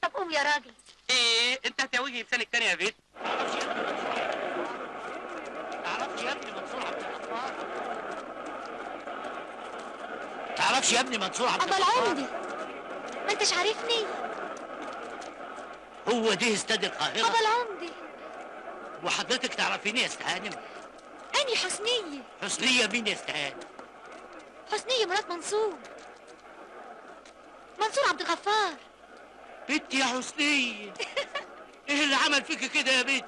طب قوم يا راجل. ايه انت هتوجي لسانك تاني يا بيت؟ تعرفش يا ابني منصور عبد الغفار؟ تعرفش يا ابني منصور عبد ابا الغفار؟ العمدي ما انتش عارفني؟ هو ده استاد القاهرة. ابا العمدي وحضرتك تعرفيني يا استهانم؟ اني حسنيه. حسنية مين يا استهانم؟ حسنيه مرات منصور عبد الغفار. بنت يا حسنية ايه اللي عمل فيك كده يا بنت؟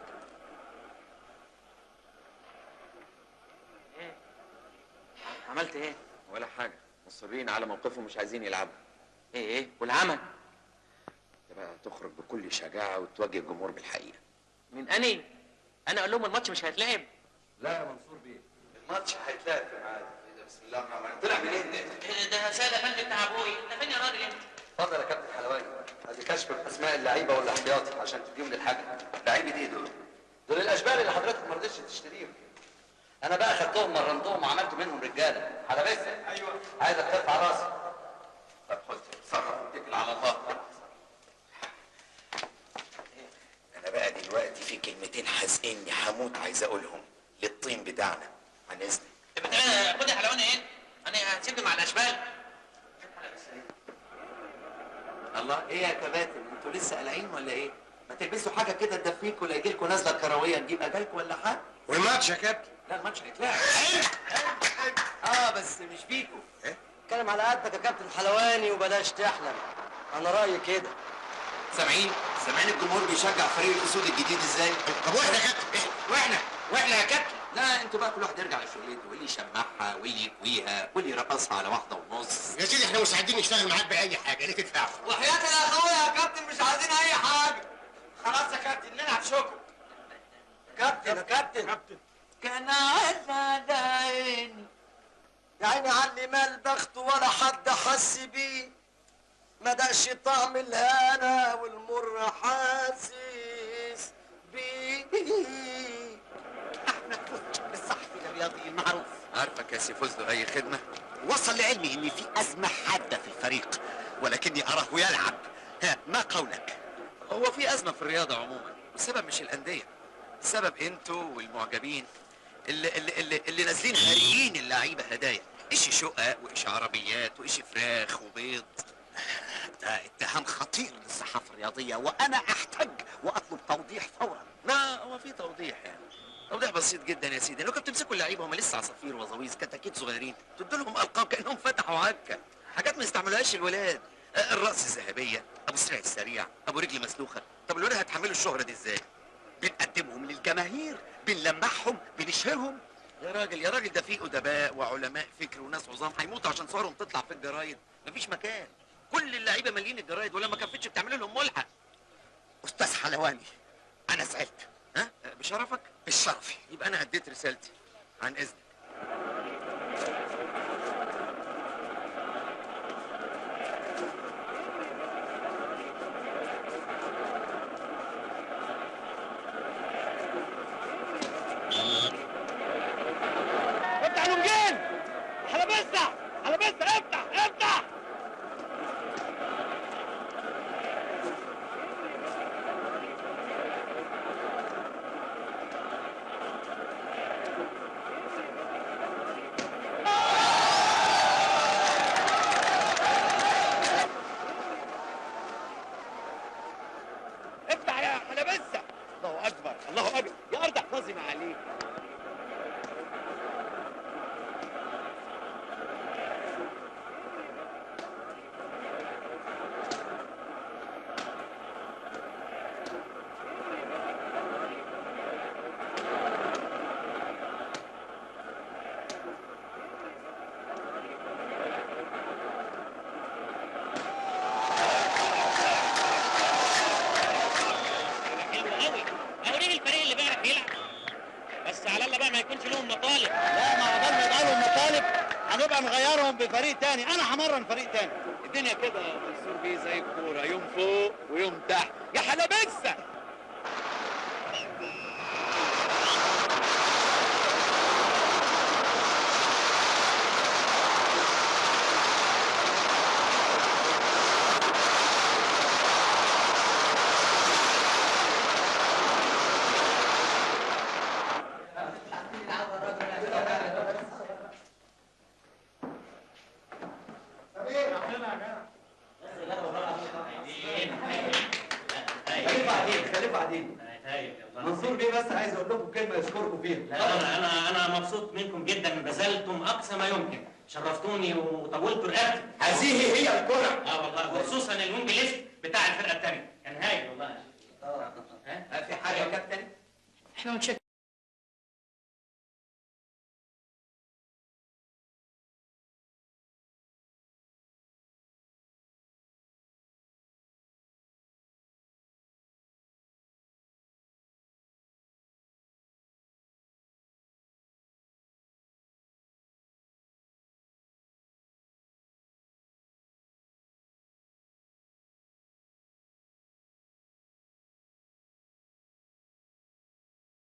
عملت ايه؟ ولا حاجة، مصرين على موقفهم مش عايزين يلعبوا. ايه والعمل؟ انت بقى تخرج بكل شجاعة وتواجه الجمهور بالحقيقة. من اني؟ انا اقول لهم الماتش مش هيتلعب. لا يا منصور بيه، الماتش هيتلعب في ميعاده. بسم الله الرحمن الرحيم. طلع منين ده؟ ده سيد افندي بتاع ابوي. انت فين يا راجل انت؟ اتفضل يا كابتن حلواني، ادي كشف باسماء اللعيبه والاحتياطي عشان تديهم للحكم. لعيبة ايه دول؟ دول الاشبال اللي حضرتك ما رضيتش تشتريهم. انا بقى خدتهم مرنتهم وعملت منهم رجاله. حلبسه ايوه، عايزك ترفع راسي. طب خد اتصرف واتكل على الله. انا بقى دلوقتي في كلمتين حزقني هموت عايز اقولهم للطين بتاعنا، عن اذنك. خد يا حلواني ايه؟ انا هسيبني مع الاشبال. الله، ايه يا كباتن انتوا لسه قلقين ولا ايه؟ ما تلبسوا حاجه كده تدفيكوا، لا يجي لكم نزله كرويه نجيب اجالكم ولا حاجه. والماتش يا كابتن؟ لا الماتش هيتلعب. بس مش فيكوا. اتكلم على قدك يا كابتن حلواني وبلاش تحلم. انا رايي كده. سامعين الجمهور بيشجع فريق الاسود الجديد ازاي؟ طب واحنا يا كابتن؟ واحنا يا كابتن؟ لا انتوا بقى كل واحد يرجع لشغلته، واللي يشمعها واللي يكويها واللي يرقصها على 1.5. يا سيدي احنا مستعدين نشتغل معاك باي حاجه، ليه تدفع؟ وحياة الاخويا يا كابتن مش عايزين اي حاجه. خلاص يا كابتن نلعب شكر. كابتن يا كابتن كان على عيني يا عيني علي ما البخت ولا حد حس بيه، ما دقش طعم الهنا والمر حاسس بيه. احمد فتحي الصحفي الرياضي المعروف. عارفك يا سي فوزدو اي خدمة. وصل لعلمي ان في ازمه حاده في الفريق ولكني اراه يلعب. ما قولك؟ هو في ازمة في الرياضة عموما، والسبب مش الاندية، السبب انتوا والمعجبين اللي نازلين هاريين اللعيبة هدايا، ايش شقق وايش عربيات وايش فراخ وبيض. ده اتهام خطير للصحافه الرياضيه وانا احتج واطلب توضيح فورا. ما هو في توضيح يعني، توضيح بسيط جدا يا سيدي. لو كنتوا تمسكوا اللعيبه هم لسه عصافير وزويز كتاكيت صغيرين، تدوا لهم القاب كانهم فتحوا عكه، حاجات ما يستعملوهاش الولاد. الراس الذهبيه، ابو سريع السريع، ابو رجل مسلوخه. طب الولاد هتحملوا الشهره دي ازاي؟ بنقدمهم للجماهير، بنلمعهم، بنشهرهم. يا راجل ده في ادباء وعلماء فكر وناس عظام هيموتوا عشان صورهم تطلع في الجرايد. مفيش مكان، كل اللعيبه مالين الجرايد، ولما كفتش بتعملوا لهم ملحق. استاذ حلواني انا زعلت. ها بشرفك؟ بالشرفي. يبقى انا اديت رسالتي، عن اذنك. افتح لونجين. حلبسة افتح. افتح يا حلبسة. الله اكبر الله اكبر، يا ارض احفظي ما عليك. اوريه الفريق اللي بيعرف يلعب، بس على الله بقى ما يكونش لهم مطالب. لا، ما عقبال ما يبقى لهم مطالب هنبقى نغيرهم بفريق تاني. انا همرن فريق تاني. الدنيا كده يا منصور بيه زي الكوره، يوم فوق ويوم تحت. يا حلبسه بس عايز اقول لكم كلمه يشكركم فيها. لا انا مبسوط منكم جدا، بذلتم اقصى ما يمكن، شرفتوني وطولتوا رقبتي. هذه هي الكره. والله، وخصوصا الوينج ليست بتاع الفرقه الثانيه كان هايل والله. في حاجه يا كابتن؟ احنا متشكرين.